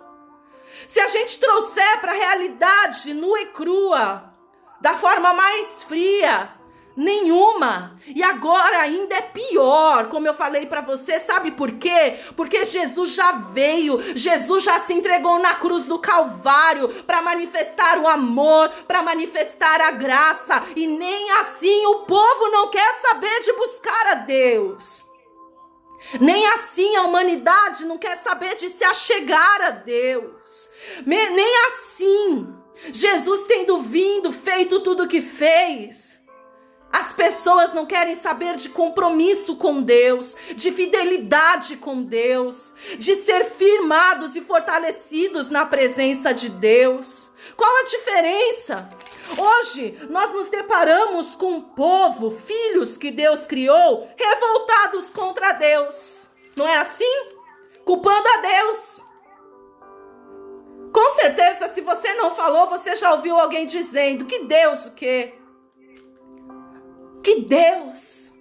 Se a gente trouxer para a realidade nua e crua, da forma mais fria, nenhuma. E agora ainda é pior, como eu falei para você, sabe por quê? Porque Jesus já veio, Jesus já se entregou na cruz do Calvário para manifestar o amor, para manifestar a graça, e nem assim o povo não quer saber de buscar a Deus. Nem assim a humanidade não quer saber de se achegar a Deus. Nem assim, Jesus tendo vindo, feito tudo o que fez, as pessoas não querem saber de compromisso com Deus, de fidelidade com Deus, de ser firmados e fortalecidos na presença de Deus. Qual a diferença? Hoje nós nos deparamos com um povo, filhos que Deus criou, revoltados contra Deus. Não é assim? Culpando a Deus. Com certeza, se você não falou, você já ouviu alguém dizendo: que Deus o quê? Que Deus?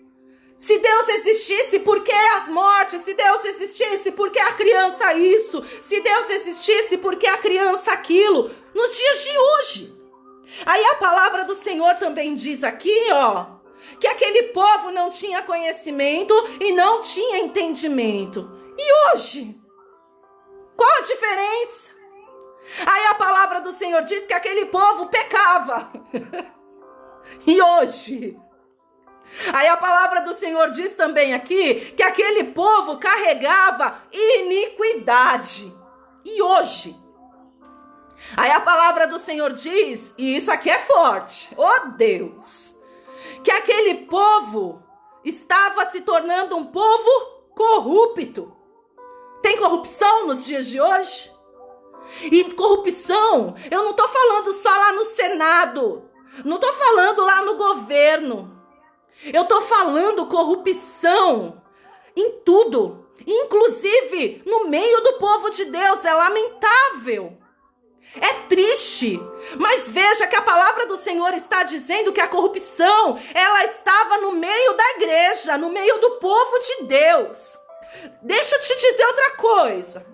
Se Deus existisse, por que as mortes? Se Deus existisse, por que a criança isso? Se Deus existisse, por que a criança aquilo? Nos dias de hoje. Aí a palavra do Senhor também diz aqui, que aquele povo não tinha conhecimento e não tinha entendimento. E hoje? Qual a diferença? Aí a palavra do Senhor diz que aquele povo pecava. E hoje? Aí a palavra do Senhor diz também aqui que aquele povo carregava iniquidade. E hoje? Aí a palavra do Senhor diz, e isso aqui é forte, Deus, que aquele povo estava se tornando um povo corrupto. Tem corrupção nos dias de hoje? E corrupção, eu não estou falando só lá no Senado, não estou falando lá no governo. Eu estou falando corrupção em tudo, inclusive no meio do povo de Deus. É lamentável, é triste, mas veja que a palavra do Senhor está dizendo que a corrupção, ela estava no meio da igreja, no meio do povo de Deus. Deixa eu te dizer outra coisa.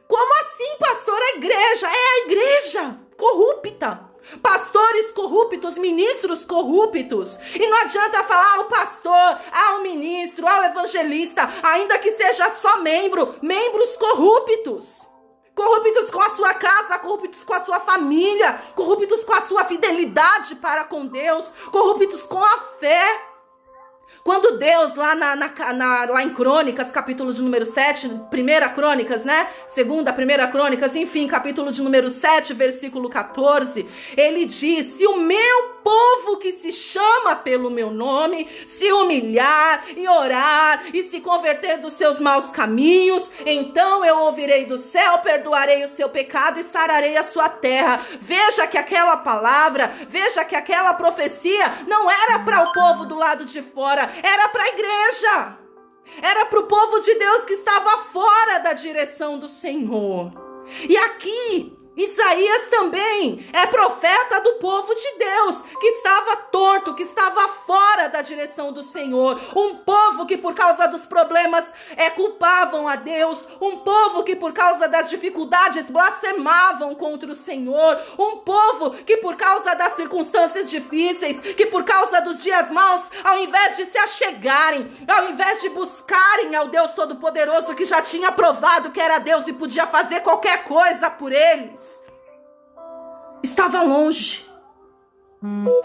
Como assim, pastor? A igreja é a igreja corrupta. Pastores corruptos, ministros corruptos. E não adianta falar o pastor, o ministro, o evangelista, ainda que seja só membros corruptos. Corruptos com a sua casa, corruptos com a sua família, corruptos com a sua fidelidade para com Deus, corruptos com a fé. Quando Deus, lá lá em Crônicas, capítulo de número 7, 1 Crônicas, né? 2ª, 1 Crônicas, enfim, capítulo de número 7, versículo 14, ele diz: se o meu povo que se chama pelo meu nome se humilhar e orar e se converter dos seus maus caminhos, então eu ouvirei do céu, perdoarei o seu pecado e sararei a sua terra. Veja que aquela palavra, veja que aquela profecia não era para o povo do lado de fora, era para a igreja, era para o povo de Deus que estava fora da direção do Senhor. E aqui Isaías também é profeta do povo de Deus, que estava torto, que estava fora da direção do Senhor. Um povo que por causa dos problemas culpavam a Deus. Um povo que por causa das dificuldades blasfemavam contra o Senhor. Um povo que por causa das circunstâncias difíceis, que por causa dos dias maus, ao invés de se achegarem, ao invés de buscarem ao Deus Todo-Poderoso, que já tinha provado que era Deus e podia fazer qualquer coisa por eles, estava longe,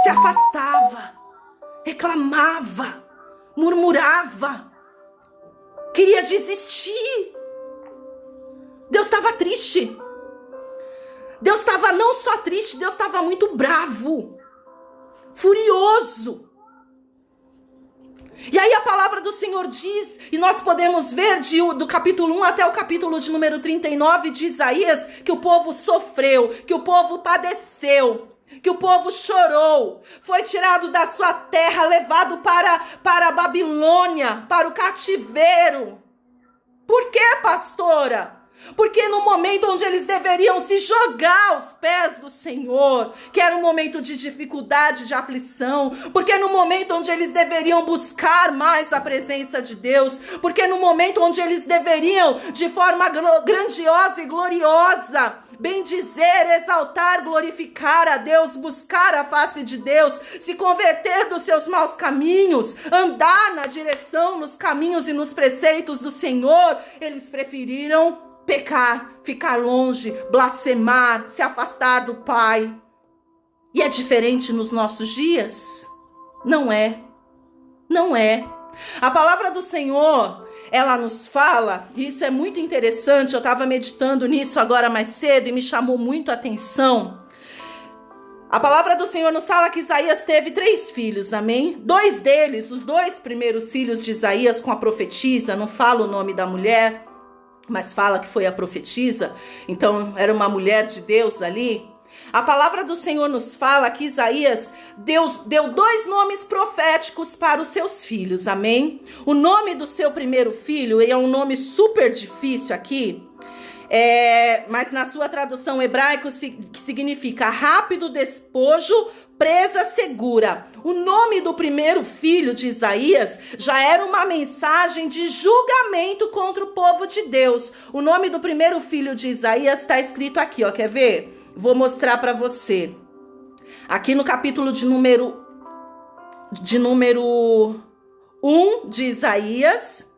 se afastava, reclamava, murmurava, queria desistir. Deus estava triste. Deus estava não só triste, Deus estava muito bravo, furioso. E aí a palavra do Senhor diz, e nós podemos ver do capítulo 1 até o capítulo de número 39 de Isaías, que o povo sofreu, que o povo padeceu, que o povo chorou, foi tirado da sua terra, levado para a Babilônia, para o cativeiro. Por quê, pastora? Porque no momento onde eles deveriam se jogar aos pés do Senhor, que era um momento de dificuldade, de aflição, porque no momento onde eles deveriam buscar mais a presença de Deus, porque no momento onde eles deveriam, de forma grandiosa e gloriosa, bendizer, exaltar, glorificar a Deus, buscar a face de Deus, se converter dos seus maus caminhos, andar na direção, nos caminhos e nos preceitos do Senhor, eles preferiram pecar, ficar longe, blasfemar, se afastar do Pai. E é diferente nos nossos dias? Não é. Não é. A palavra do Senhor, ela nos fala, e isso é muito interessante, eu estava meditando nisso agora mais cedo e me chamou muito a atenção. A palavra do Senhor nos fala que Isaías teve 3 filhos, amém? 2 deles, os 2 primeiros filhos de Isaías com a profetisa, não fala o nome da mulher, mas fala que foi a profetisa, então era uma mulher de Deus ali. A palavra do Senhor nos fala que Isaías deu 2 nomes proféticos para os seus filhos, amém? O nome do seu primeiro filho, e é um nome super difícil aqui, mas na sua tradução hebraica significa rápido despojo, presa segura. O nome do primeiro filho de Isaías já era uma mensagem de julgamento contra o povo de Deus. O nome do primeiro filho de Isaías está escrito aqui, ó, quer ver? Vou mostrar para você. Aqui no capítulo de número 1 de Isaías.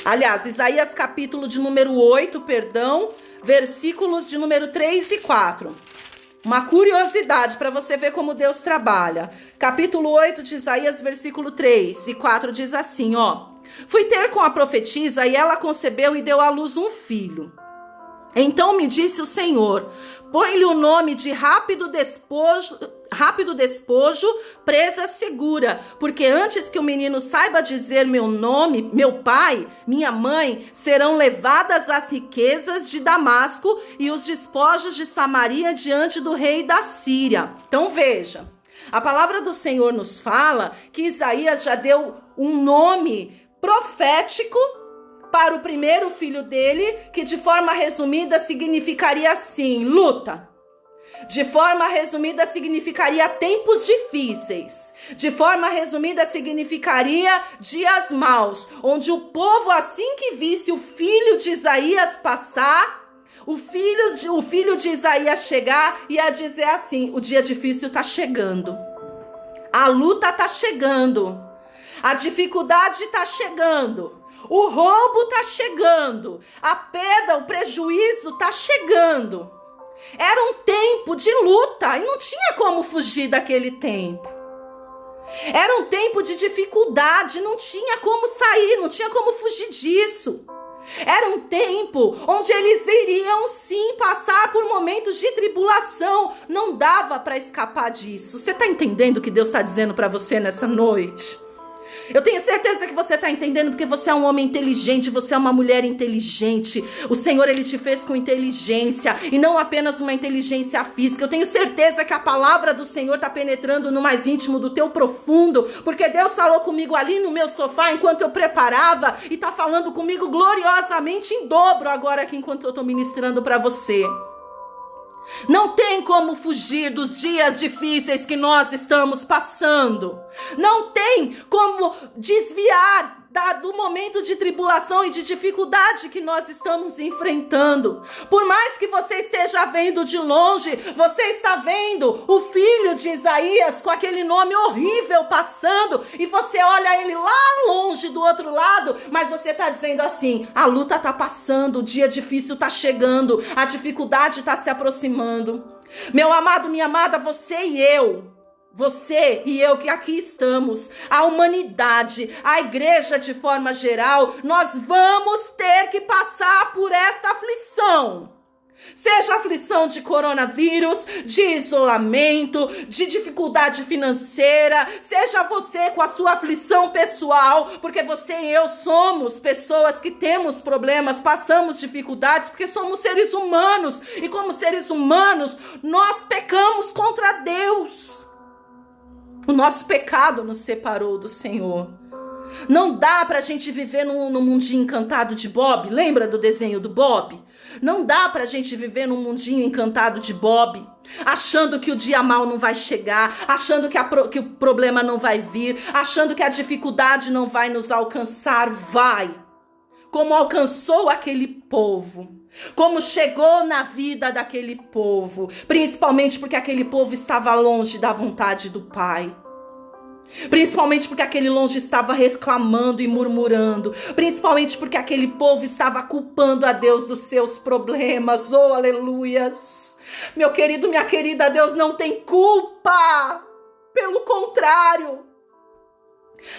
Aliás, Isaías capítulo de número 8, versículos de número 3 e 4. Uma curiosidade para você ver como Deus trabalha. Capítulo 8 de Isaías, versículo 3 e 4 diz assim, ó. Fui ter com a profetisa e ela concebeu e deu à luz um filho. Então me disse o Senhor, põe-lhe o nome de rápido despojo, presa segura, porque antes que o menino saiba dizer meu nome, meu pai, minha mãe, serão levadas as riquezas de Damasco e os despojos de Samaria diante do rei da Síria. Então veja, a palavra do Senhor nos fala que Isaías já deu um nome profético para o primeiro filho dele, que de forma resumida significaria assim, luta. De forma resumida, significaria tempos difíceis. De forma resumida, significaria dias maus, onde o povo, assim que visse o filho de Isaías passar, o filho de Isaías chegar, ia dizer assim: o dia difícil está chegando. A luta está chegando. A dificuldade está chegando. O roubo está chegando. A perda, o prejuízo está chegando. Era um tempo de luta e não tinha como fugir daquele tempo. Era um tempo de dificuldade, não tinha como sair, não tinha como fugir disso. Era um tempo onde eles iriam sim passar por momentos de tribulação. Não dava para escapar disso. Você está entendendo o que Deus está dizendo para você nessa noite? Eu tenho certeza que você está entendendo, porque você é um homem inteligente, você é uma mulher inteligente. O Senhor, Ele te fez com inteligência, e não apenas uma inteligência física. Eu tenho certeza que a palavra do Senhor está penetrando no mais íntimo do teu profundo, porque Deus falou comigo ali no meu sofá enquanto eu preparava, e está falando comigo gloriosamente em dobro agora aqui enquanto eu estou ministrando para você. Não tem como fugir dos dias difíceis que nós estamos passando. Não tem como desviar do momento de tribulação e de dificuldade que nós estamos enfrentando. Por mais que você esteja vendo de longe, você está vendo o filho de Isaías com aquele nome horrível passando, e você olha ele lá longe do outro lado, mas você está dizendo assim: a luta está passando, o dia difícil está chegando, a dificuldade está se aproximando. Meu amado, minha amada, você e eu que aqui estamos, a humanidade, a igreja de forma geral, nós vamos ter que passar por esta aflição. Seja aflição de coronavírus, de isolamento, de dificuldade financeira, seja você com a sua aflição pessoal, porque você e eu somos pessoas que temos problemas, passamos dificuldades, porque somos seres humanos, e como seres humanos, nós pecamos contra Deus. O nosso pecado nos separou do Senhor. Não dá pra gente viver num mundinho encantado de Bob. Lembra do desenho do Bob? Não dá pra gente viver num mundinho encantado de Bob, achando que o dia mal não vai chegar, achando que o problema não vai vir, achando que a dificuldade não vai nos alcançar. Vai! Como alcançou aquele povo. Como chegou na vida daquele povo, principalmente porque aquele povo estava longe da vontade do Pai. Principalmente porque aquele longe estava reclamando e murmurando. Principalmente porque aquele povo estava culpando a Deus dos seus problemas. Oh, aleluias! Meu querido, minha querida, Deus não tem culpa. Pelo contrário.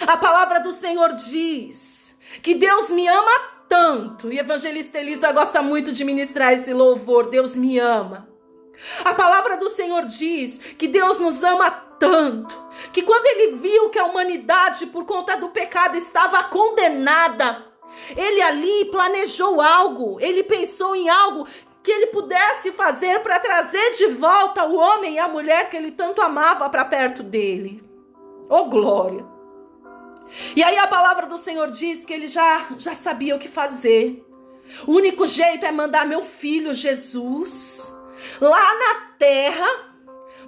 A palavra do Senhor diz que Deus me ama tanto, e a evangelista Elisa gosta muito de ministrar esse louvor: Deus me ama. A palavra do Senhor diz que Deus nos ama tanto, que quando Ele viu que a humanidade, por conta do pecado, estava condenada, Ele ali planejou algo, Ele pensou em algo que Ele pudesse fazer para trazer de volta o homem e a mulher que Ele tanto amava para perto dele. Oh, glória! E aí a palavra do Senhor diz que Ele já sabia o que fazer. O único jeito é mandar meu filho Jesus lá na terra,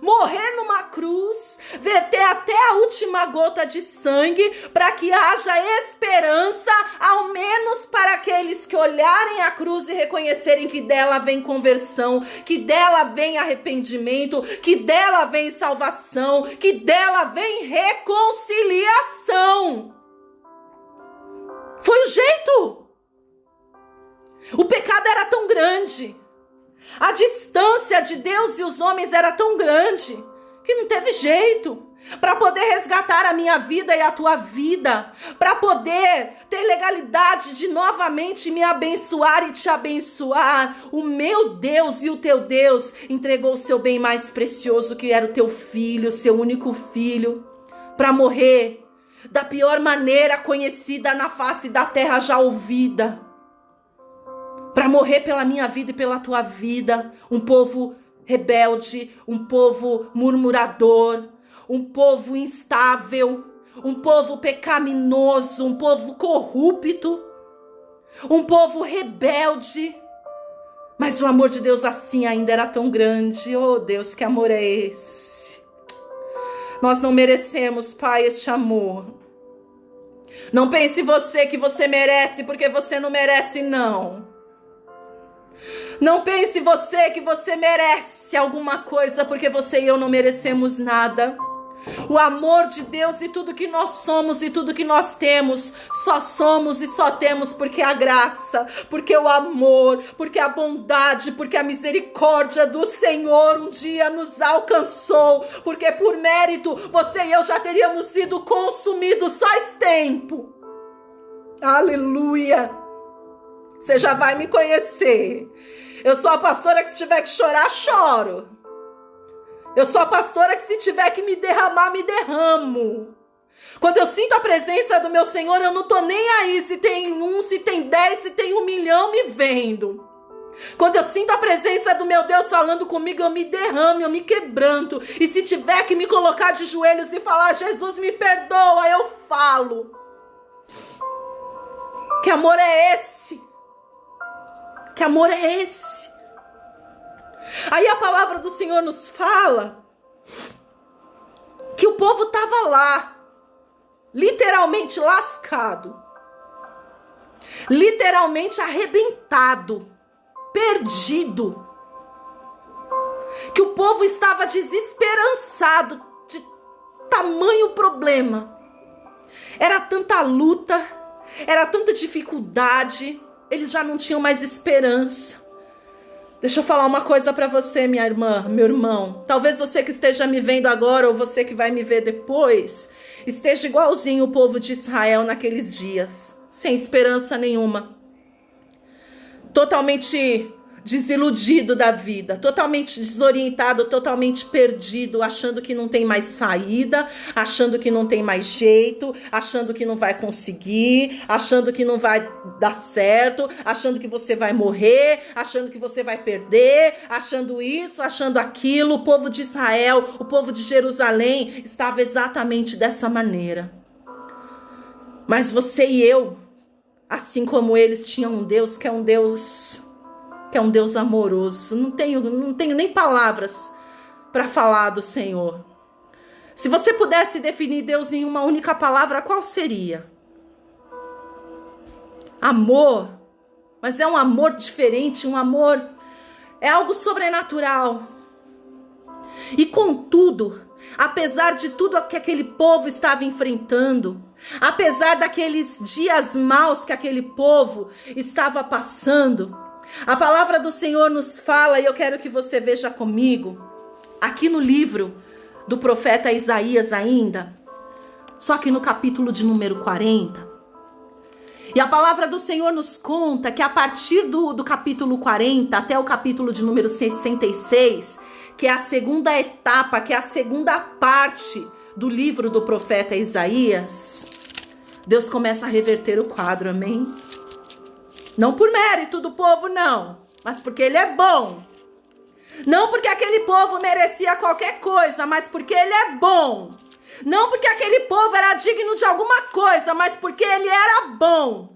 morrer numa cruz, verter até a última gota de sangue, para que haja esperança, ao menos para aqueles que olharem a cruz e reconhecerem que dela vem conversão, que dela vem arrependimento, que dela vem salvação, que dela vem reconciliação. Foi o jeito. O pecado era tão grande, a distância de Deus e os homens era tão grande, que não teve jeito. Para poder resgatar a minha vida e a tua vida, para poder ter legalidade de novamente me abençoar e te abençoar, o meu Deus e o teu Deus entregou o seu bem mais precioso, que era o teu filho, seu único filho, para morrer da pior maneira conhecida na face da terra já ouvida, para morrer pela minha vida e pela tua vida. Um povo rebelde, um povo murmurador, um povo instável, um povo pecaminoso, um povo corrupto, um povo rebelde. Mas o amor de Deus assim ainda era tão grande. Oh Deus, que amor é esse? Nós não merecemos, Pai, este amor. Não pense você que você merece, porque você não merece, não. Não pense você que você merece alguma coisa, porque você e eu não merecemos nada. O amor de Deus e tudo que nós somos e tudo que nós temos, só somos e só temos porque a graça, porque o amor, porque a bondade, porque a misericórdia do Senhor um dia nos alcançou, porque por mérito você e eu já teríamos sido consumidos faz tempo. Aleluia! Você já vai me conhecer. Eu sou a pastora que se tiver que chorar, choro. Eu sou a pastora que se tiver que me derramar, me derramo. Quando eu sinto a presença do meu Senhor, eu não tô nem aí se tem 1, se tem 10, se tem 1 milhão me vendo. Quando eu sinto a presença do meu Deus falando comigo, eu me derramo, eu me quebranto. E se tiver que me colocar de joelhos e falar, Jesus me perdoa, eu falo. Que amor é esse? Que amor é esse? Aí a palavra do Senhor nos fala que o povo estava lá, literalmente lascado, literalmente arrebentado, perdido, que o povo estava desesperançado de tamanho problema. Era tanta luta, era tanta dificuldade, eles já não tinham mais esperança. Deixa eu falar uma coisa para você, minha irmã, meu irmão. Talvez você que esteja me vendo agora ou você que vai me ver depois, esteja igualzinho o povo de Israel naqueles dias, sem esperança nenhuma. Totalmente desiludido da vida, totalmente desorientado, totalmente perdido, achando que não tem mais saída, achando que não tem mais jeito, achando que não vai conseguir, achando que não vai dar certo, achando que você vai morrer, achando que você vai perder, achando isso, achando aquilo. O povo de Israel, o povo de Jerusalém estava exatamente dessa maneira. Mas você e eu, assim como eles, tinham um Deus que é um Deus amoroso. Não tenho nem palavras para falar do Senhor. Se você pudesse definir Deus em uma única palavra, qual seria? Amor. Mas é um amor diferente, um amor, é algo sobrenatural. E contudo, apesar de tudo que aquele povo estava enfrentando, apesar daqueles dias maus que aquele povo estava passando, a palavra do Senhor nos fala, e eu quero que você veja comigo, aqui no livro do profeta Isaías ainda, só que no capítulo de número 40. E a palavra do Senhor nos conta que a partir do capítulo 40 até o capítulo de número 66, que é a segunda etapa, que é a segunda parte do livro do profeta Isaías, Deus começa a reverter o quadro, amém? Não por mérito do povo, não, mas porque ele é bom. Não porque aquele povo merecia qualquer coisa, mas porque ele é bom. Não porque aquele povo era digno de alguma coisa, mas porque ele era bom.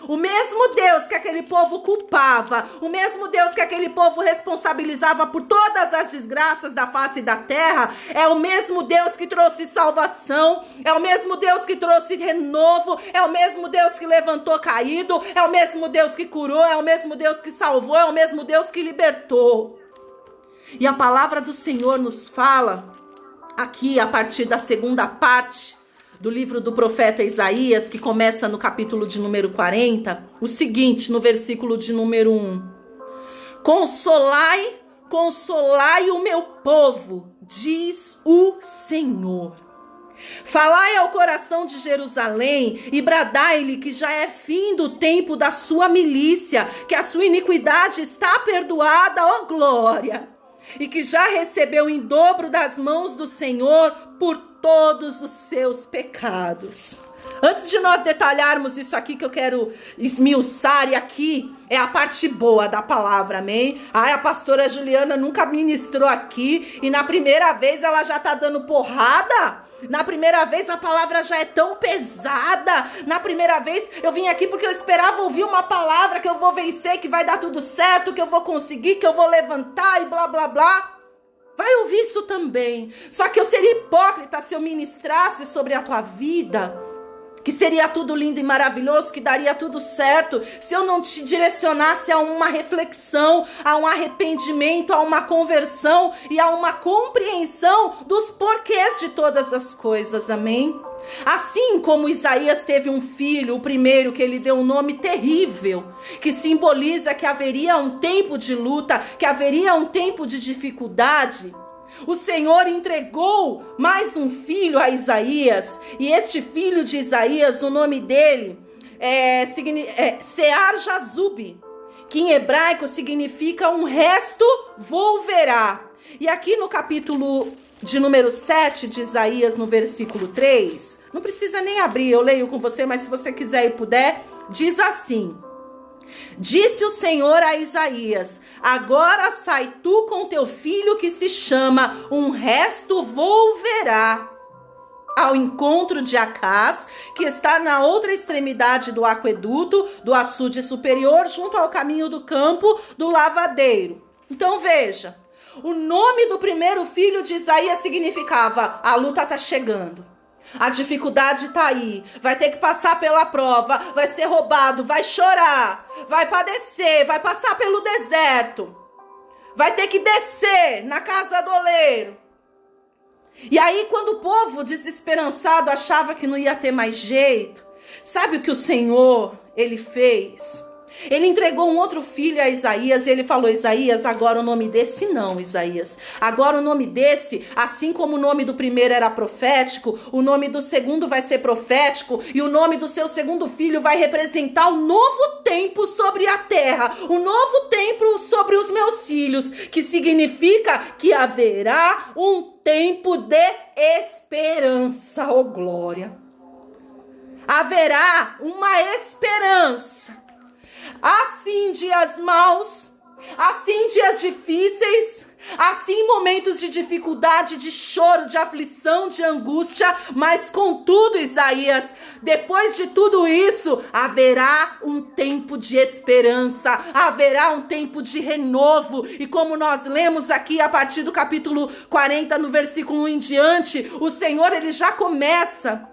O mesmo Deus que aquele povo culpava, o mesmo Deus que aquele povo responsabilizava por todas as desgraças da face da terra, é o mesmo Deus que trouxe salvação, é o mesmo Deus que trouxe renovo, é o mesmo Deus que levantou caído, é o mesmo Deus que curou, é o mesmo Deus que salvou, é o mesmo Deus que libertou. E a palavra do Senhor nos fala aqui, a partir da segunda parte do livro do profeta Isaías, que começa no capítulo de número 40, o seguinte, no versículo de número 1. Consolai, consolai o meu povo, diz o Senhor. Falai ao coração de Jerusalém e bradai-lhe que já é fim do tempo da sua milícia, que a sua iniquidade está perdoada, ó glória, e que já recebeu em dobro das mãos do Senhor por todos os seus pecados. Antes de nós detalharmos isso aqui que eu quero esmiuçar, e aqui é a parte boa da palavra, amém? A pastora Juliana nunca ministrou aqui e na primeira vez ela já tá dando porrada. Na primeira vez a palavra já é tão pesada. Na primeira vez eu vim aqui porque eu esperava ouvir uma palavra que eu vou vencer, que vai dar tudo certo, que eu vou conseguir, que eu vou levantar e blá blá blá. Vai ouvir isso também. Só que eu seria hipócrita se eu ministrasse sobre a tua vida, que seria tudo lindo e maravilhoso, que daria tudo certo, se eu não te direcionasse a uma reflexão, a um arrependimento, a uma conversão e a uma compreensão dos porquês de todas as coisas, amém? Assim como Isaías teve um filho, o primeiro, que ele deu um nome terrível, que simboliza que haveria um tempo de luta, que haveria um tempo de dificuldade, o Senhor entregou mais um filho a Isaías, e este filho de Isaías, o nome dele é Sear-Jazub, que em hebraico significa um resto volverá. E aqui no capítulo de número 7 de Isaías, no versículo 3, não precisa nem abrir, eu leio com você, mas se você quiser e puder, diz assim: disse o Senhor a Isaías, agora sai tu com teu filho que se chama um resto volverá ao encontro de Acás, que está na outra extremidade do aqueduto, do açude superior, junto ao caminho do campo do lavadeiro. Então veja, o nome do primeiro filho de Isaías significava: a luta está chegando, a dificuldade está aí, vai ter que passar pela prova, vai ser roubado, vai chorar, vai padecer, vai passar pelo deserto, vai ter que descer na casa do oleiro. E aí, quando o povo desesperançado achava que não ia ter mais jeito, sabe o que o Senhor, ele fez? Ele entregou um outro filho a Isaías e ele falou: Isaías, agora o nome desse não, Isaías. Agora o nome desse, assim como o nome do primeiro era profético, o nome do segundo vai ser profético e o nome do seu segundo filho vai representar o novo tempo sobre a terra, o novo tempo sobre os meus filhos, que significa que haverá um tempo de esperança, oh glória. Haverá uma esperança. Assim dias maus, assim dias difíceis, assim momentos de dificuldade, de choro, de aflição, de angústia, mas contudo, Isaías, depois de tudo isso, haverá um tempo de esperança, haverá um tempo de renovo, e como nós lemos aqui a partir do capítulo 40, no versículo 1 em diante, o Senhor, ele já começa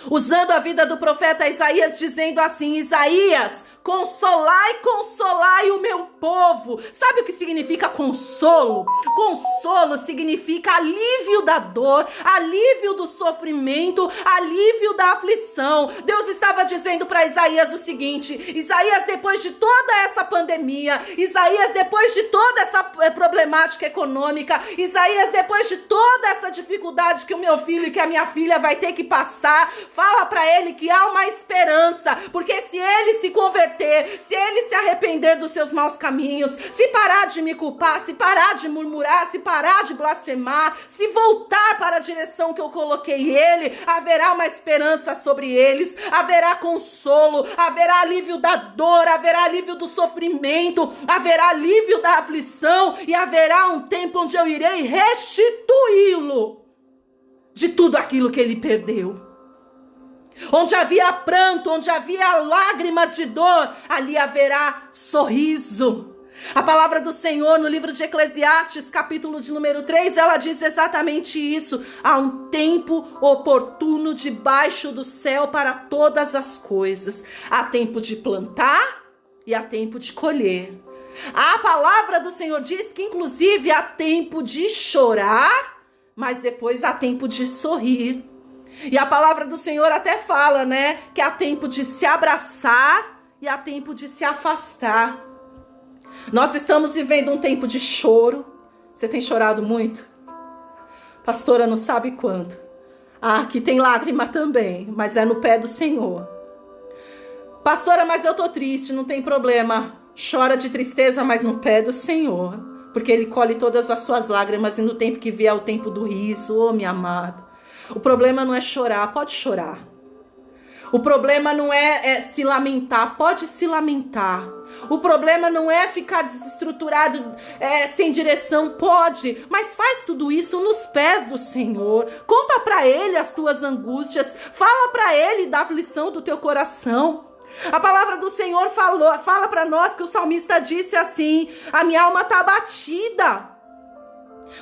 usando a vida do profeta Isaías, dizendo assim: Isaías, consolai, consolai o meu povo. Sabe o que significa consolo? Consolo significa alívio da dor, alívio do sofrimento, alívio da aflição. Deus estava dizendo para Isaías o seguinte: Isaías, depois de toda essa pandemia, Isaías, depois de toda essa problemática econômica, Isaías, depois de toda essa dificuldade que o meu filho e que a minha filha vai ter que passar, fala para ele que há uma esperança, porque se ele se converter, se ele se arrepender dos seus maus caminhos, se parar de me culpar, se parar de murmurar, se parar de blasfemar, se voltar para a direção que eu coloquei ele, haverá uma esperança sobre eles, haverá consolo, haverá alívio da dor, haverá alívio do sofrimento, haverá alívio da aflição e haverá um tempo onde eu irei restituí-lo de tudo aquilo que ele perdeu. Onde havia pranto, onde havia lágrimas de dor, ali haverá sorriso. A palavra do Senhor no livro de Eclesiastes, capítulo de número 3, ela diz exatamente isso: há um tempo oportuno debaixo do céu para todas as coisas. Há tempo de plantar e há tempo de colher. A palavra do Senhor diz que inclusive há tempo de chorar, mas depois há tempo de sorrir. E a palavra do Senhor até fala, né, que há tempo de se abraçar e há tempo de se afastar. Nós estamos vivendo um tempo de choro. Você tem chorado muito? Pastora, não sabe quanto. Aqui tem lágrima também, mas é no pé do Senhor. Pastora, mas eu tô triste, não tem problema. Chora de tristeza, mas no pé do Senhor, porque Ele colhe todas as suas lágrimas e no tempo que vier o tempo do riso, oh minha amada. O problema não é chorar, pode chorar. O problema não é se lamentar, pode se lamentar. O problema não é ficar desestruturado, sem direção, pode, mas faz tudo isso nos pés do Senhor. Conta para Ele as tuas angústias, fala para Ele da aflição do teu coração. A palavra do Senhor fala para nós que o salmista disse assim: a minha alma está abatida.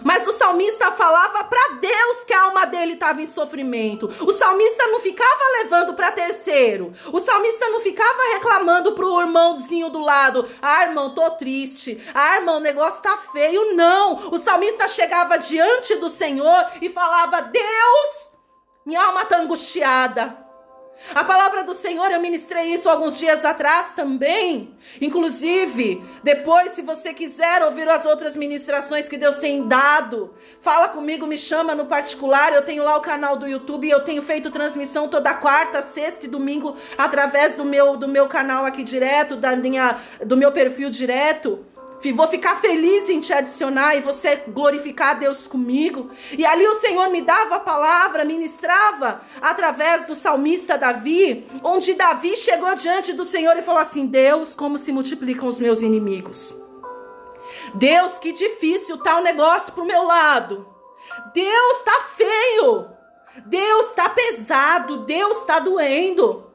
Mas o salmista falava para Deus que a alma dele estava em sofrimento. O salmista não ficava levando para terceiro. O salmista não ficava reclamando pro irmãozinho do lado: ah, irmão, tô triste. Ah, irmão, o negócio tá feio. Não. O salmista chegava diante do Senhor e falava: Deus, minha alma tá angustiada. A palavra do Senhor, eu ministrei isso alguns dias atrás também. Inclusive, depois, se você quiser ouvir as outras ministrações que Deus tem dado, fala comigo, me chama no particular. Eu tenho lá o canal do YouTube e eu tenho feito transmissão toda quarta, sexta e domingo através do meu canal aqui direto, do meu perfil direto. Vou ficar feliz em te adicionar e você glorificar a Deus comigo. E ali o Senhor me dava a palavra, ministrava através do salmista Davi, onde Davi chegou diante do Senhor e falou assim: Deus, como se multiplicam os meus inimigos. Deus, que difícil tá o negócio pro meu lado. Deus, tá feio. Deus, tá pesado. Deus, tá doendo.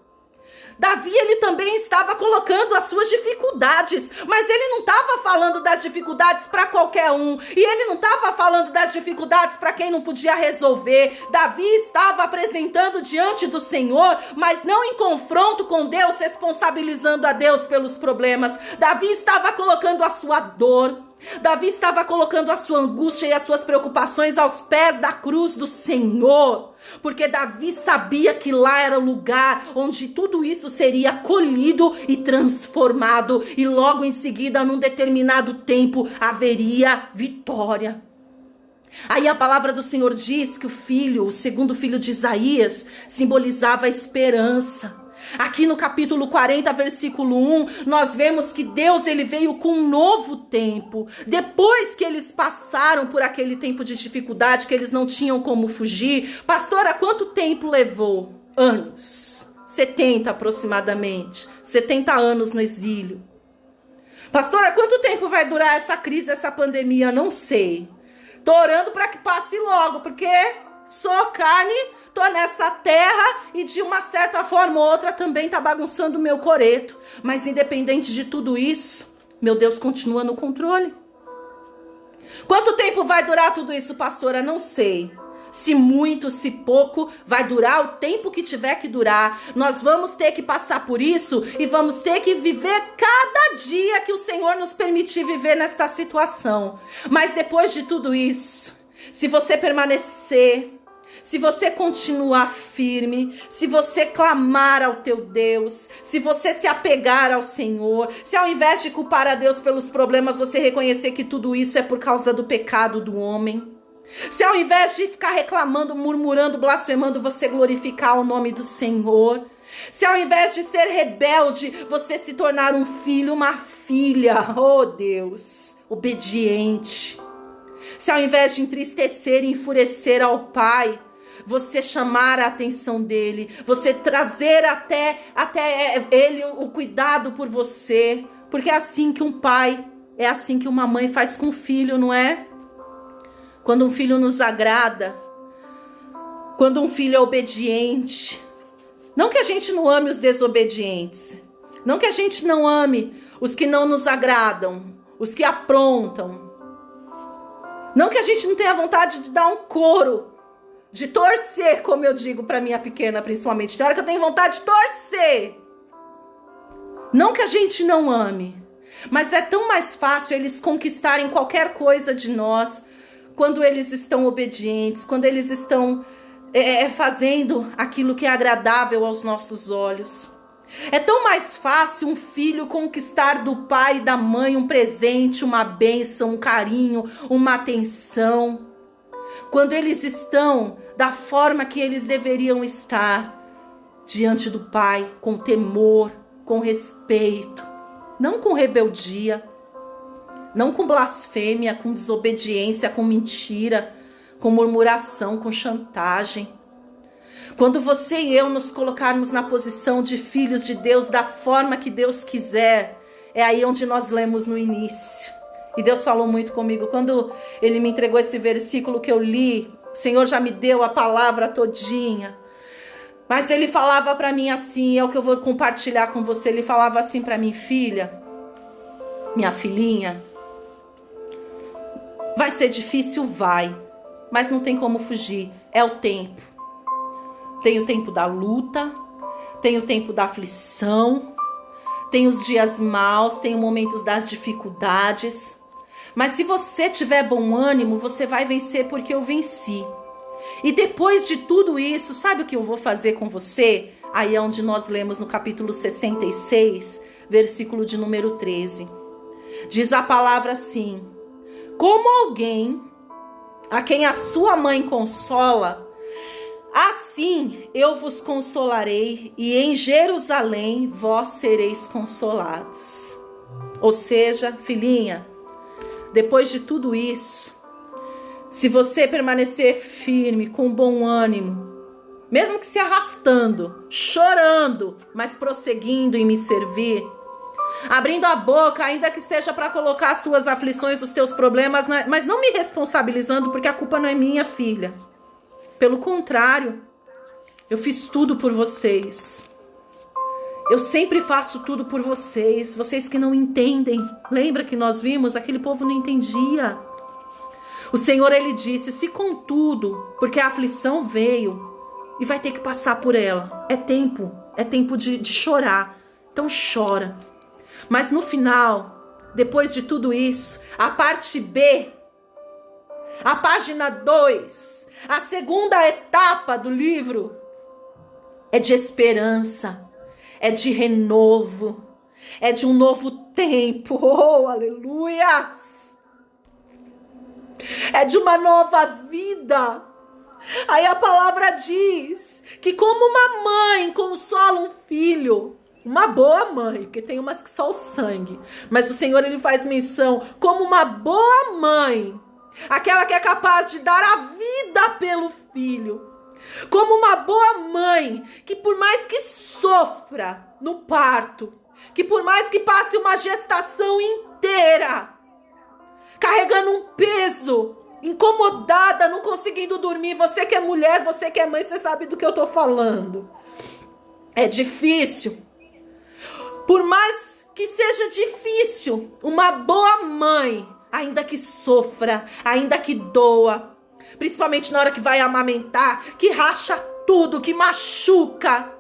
Davi, ele também estava colocando as suas dificuldades, mas ele não estava falando das dificuldades para qualquer um, e ele não estava falando das dificuldades para quem não podia resolver. Davi estava apresentando diante do Senhor, mas não em confronto com Deus, responsabilizando a Deus pelos problemas. Davi estava colocando a sua dor, Davi estava colocando a sua angústia e as suas preocupações aos pés da cruz do Senhor, porque Davi sabia que lá era o lugar onde tudo isso seria colhido e transformado, e logo em seguida, num determinado tempo, haveria vitória. Aí a palavra do Senhor diz que o segundo filho de Isaías, simbolizava a esperança. Aqui no capítulo 40, versículo 1, nós vemos que Deus, ele veio com um novo tempo. Depois que eles passaram por aquele tempo de dificuldade, que eles não tinham como fugir. Pastora, quanto tempo levou? Anos. 70 aproximadamente. 70 anos no exílio. Pastora, quanto tempo vai durar essa crise, essa pandemia? Não sei. Tô orando para que passe logo, porque sou carne, tô nessa terra e de uma certa forma ou outra também tá bagunçando o meu coreto. Mas independente de tudo isso, meu Deus continua no controle. Quanto tempo vai durar tudo isso, pastora? Não sei. Se muito, se pouco, vai durar o tempo que tiver que durar. Nós vamos ter que passar por isso e vamos ter que viver cada dia que o Senhor nos permitir viver nesta situação. Mas depois de tudo isso, se você permanecer, se você continuar firme, se você clamar ao teu Deus, se você se apegar ao Senhor, se ao invés de culpar a Deus pelos problemas, você reconhecer que tudo isso é por causa do pecado do homem, se ao invés de ficar reclamando, murmurando, blasfemando, você glorificar o nome do Senhor, se ao invés de ser rebelde, você se tornar um filho, uma filha, oh Deus, obediente, se ao invés de entristecer e enfurecer ao Pai, você chamar a atenção dele, você trazer até ele o cuidado por você, porque é assim que um pai, é assim que uma mãe faz com o filho, não é? Quando um filho nos agrada, quando um filho é obediente, não que a gente não ame os desobedientes, não que a gente não ame os que não nos agradam, os que aprontam, não que a gente não tenha vontade de dar um coro, de torcer, como eu digo para minha pequena, principalmente. Tem hora que eu tenho vontade de torcer. Não que a gente não ame, mas é tão mais fácil eles conquistarem qualquer coisa de nós quando eles estão obedientes, quando eles estão fazendo aquilo que é agradável aos nossos olhos. É tão mais fácil um filho conquistar do pai e da mãe um presente, uma bênção, um carinho, uma atenção, quando eles estão da forma que eles deveriam estar diante do Pai, com temor, com respeito, não com rebeldia, não com blasfêmia, com desobediência, com mentira, com murmuração, com chantagem. Quando você e eu nos colocarmos na posição de filhos de Deus da forma que Deus quiser, É aí onde nós lemos no início. E Deus falou muito comigo. Quando Ele me entregou esse versículo que eu li, o Senhor já me deu a palavra todinha. Mas Ele falava para mim assim, é o que eu vou compartilhar com você. Ele falava assim para mim: filha, minha filhinha, vai ser difícil? Vai. Mas não tem como fugir. É o tempo. Tem o tempo da luta, tem o tempo da aflição, tem os dias maus, tem os momentos das dificuldades. Mas se você tiver bom ânimo, você vai vencer, porque eu venci. E depois de tudo isso, sabe o que eu vou fazer com você? Aí é onde nós lemos no capítulo 66, versículo de número 13. Diz a palavra assim: como alguém a quem a sua mãe consola, assim eu vos consolarei, e em Jerusalém vós sereis consolados. Ou seja, filhinha, depois de tudo isso, se você permanecer firme, com bom ânimo, mesmo que se arrastando, chorando, mas prosseguindo em me servir, abrindo a boca, ainda que seja para colocar as tuas aflições, os teus problemas, mas não me responsabilizando, porque a culpa não é minha, filha. Pelo contrário, eu fiz tudo por vocês. Eu sempre faço tudo por vocês. Vocês que não entendem. Lembra que nós vimos? Aquele povo não entendia. O Senhor, Ele disse: se contudo, porque a aflição veio e vai ter que passar por ela. É tempo de chorar. Então chora. Mas no final, depois de tudo isso, a parte B, a página 2, a segunda etapa do livro é de esperança, é de renovo, é de um novo tempo. Oh, aleluias! É de uma nova vida. Aí a palavra diz que como uma mãe consola um filho, uma boa mãe, porque tem umas que só o sangue, mas o Senhor, Ele faz menção como uma boa mãe, aquela que é capaz de dar a vida pelo filho, como uma boa mãe, que por mais que sofra no parto, que por mais que passe uma gestação inteira, carregando um peso, incomodada, não conseguindo dormir, você que é mulher, você que é mãe, você sabe do que eu tô falando. É difícil. Por mais que seja difícil, uma boa mãe, ainda que sofra, ainda que doa, principalmente na hora que vai amamentar, que racha tudo, que machuca.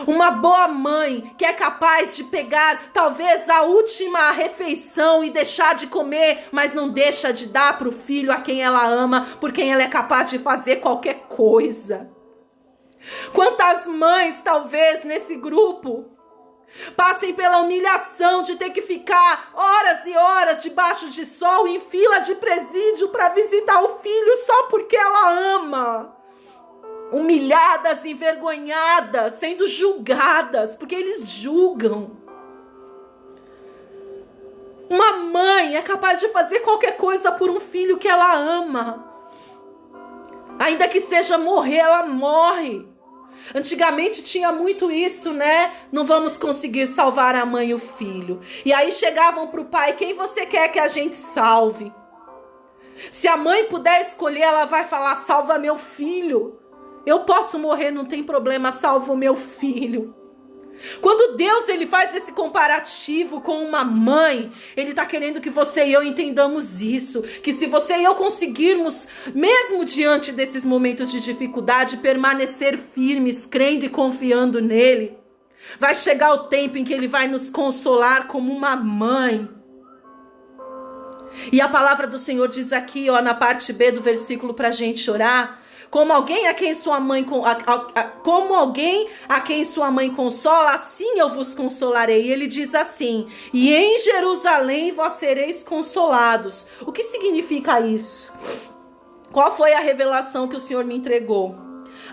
Uma boa mãe que é capaz de pegar talvez a última refeição e deixar de comer, mas não deixa de dar para o filho a quem ela ama, por quem ela é capaz de fazer qualquer coisa. Quantas mães talvez nesse grupo passem pela humilhação de ter que ficar horas e horas debaixo de sol em fila de presídio para visitar o filho só porque ela ama. Humilhadas, envergonhadas, sendo julgadas, porque eles julgam. Uma mãe é capaz de fazer qualquer coisa por um filho que ela ama. Ainda que seja morrer, ela morre. Antigamente tinha muito isso, né? Não vamos conseguir salvar a mãe e o filho. E aí chegavam para o pai: quem você quer que a gente salve? Se a mãe puder escolher, ela vai falar: salva meu filho. Eu posso morrer, não tem problema, salvo o meu filho. Quando Deus, Ele faz esse comparativo com uma mãe, Ele está querendo que você e eu entendamos isso. Que se você e eu conseguirmos, mesmo diante desses momentos de dificuldade, permanecer firmes, crendo e confiando nele, vai chegar o tempo em que Ele vai nos consolar como uma mãe. E a palavra do Senhor diz aqui, ó, na parte B do versículo para a gente orar: como alguém a quem sua mãe consola, assim eu vos consolarei. E ele diz assim: e em Jerusalém vós sereis consolados. O que significa isso? Qual foi a revelação que o Senhor me entregou?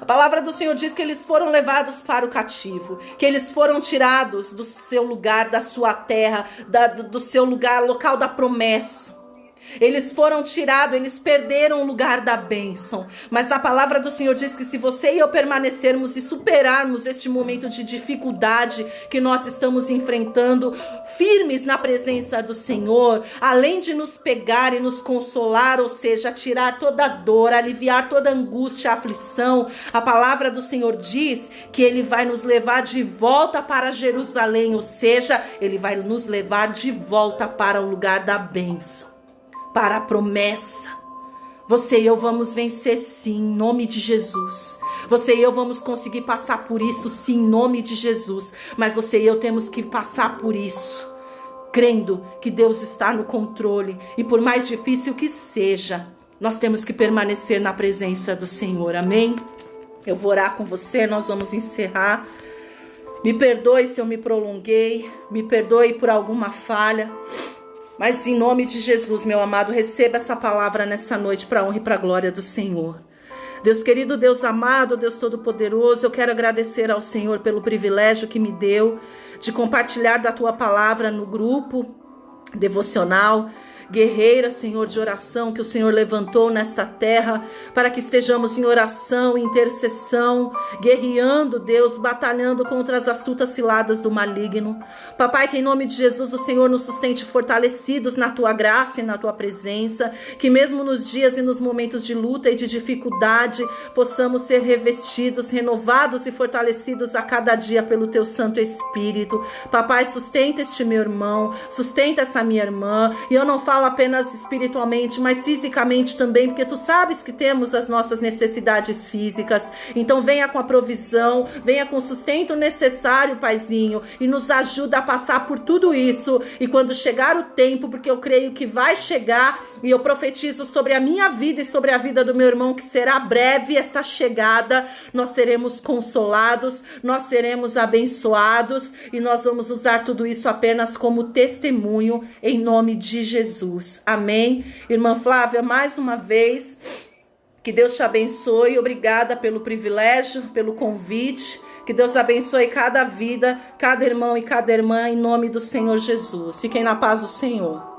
A palavra do Senhor diz que eles foram levados para o cativo, que eles foram tirados do seu lugar, da sua terra, do seu lugar, local da promessa. Eles foram tirados, eles perderam o lugar da bênção. Mas a palavra do Senhor diz que se você e eu permanecermos e superarmos este momento de dificuldade que nós estamos enfrentando, firmes na presença do Senhor, além de nos pegar e nos consolar, ou seja, tirar toda a dor, aliviar toda a angústia, a aflição, a palavra do Senhor diz que Ele vai nos levar de volta para Jerusalém, ou seja, Ele vai nos levar de volta para o lugar da bênção, para a promessa. Você e eu vamos vencer sim, em nome de Jesus. Você e eu vamos conseguir passar por isso sim, em nome de Jesus. Mas você e eu temos que passar por isso, crendo que Deus está no controle. E por mais difícil que seja, nós temos que permanecer na presença do Senhor. Amém? Eu vou orar com você, nós vamos encerrar. Me perdoe se eu me prolonguei, me perdoe por alguma falha. Mas em nome de Jesus, meu amado, receba essa palavra nessa noite para a honra e para a glória do Senhor. Deus querido, Deus amado, Deus todo-poderoso, eu quero agradecer ao Senhor pelo privilégio que me deu de compartilhar da tua palavra no grupo devocional. Guerreira, Senhor, de oração, que o Senhor levantou nesta terra, para que estejamos em oração, em intercessão, guerreando, Deus, batalhando contra as astutas ciladas do maligno. Papai, que em nome de Jesus o Senhor nos sustente fortalecidos na tua graça e na tua presença, que mesmo nos dias e nos momentos de luta e de dificuldade, possamos ser revestidos, renovados e fortalecidos a cada dia pelo teu Santo Espírito. Papai, sustenta este meu irmão, sustenta essa minha irmã, e eu não falo apenas espiritualmente, mas fisicamente também, porque tu sabes que temos as nossas necessidades físicas. Então venha com a provisão, venha com o sustento necessário, Paizinho, e nos ajuda a passar por tudo isso. E quando chegar o tempo, porque eu creio que vai chegar, e eu profetizo sobre a minha vida e sobre a vida do meu irmão, que será breve esta chegada, nós seremos consolados, nós seremos abençoados, e nós vamos usar tudo isso apenas como testemunho, em nome de Jesus. Amém? Irmã Flávia, mais uma vez, que Deus te abençoe. Obrigada pelo privilégio, pelo convite. Que Deus abençoe cada vida, cada irmão e cada irmã, em nome do Senhor Jesus. Fiquem na paz do Senhor.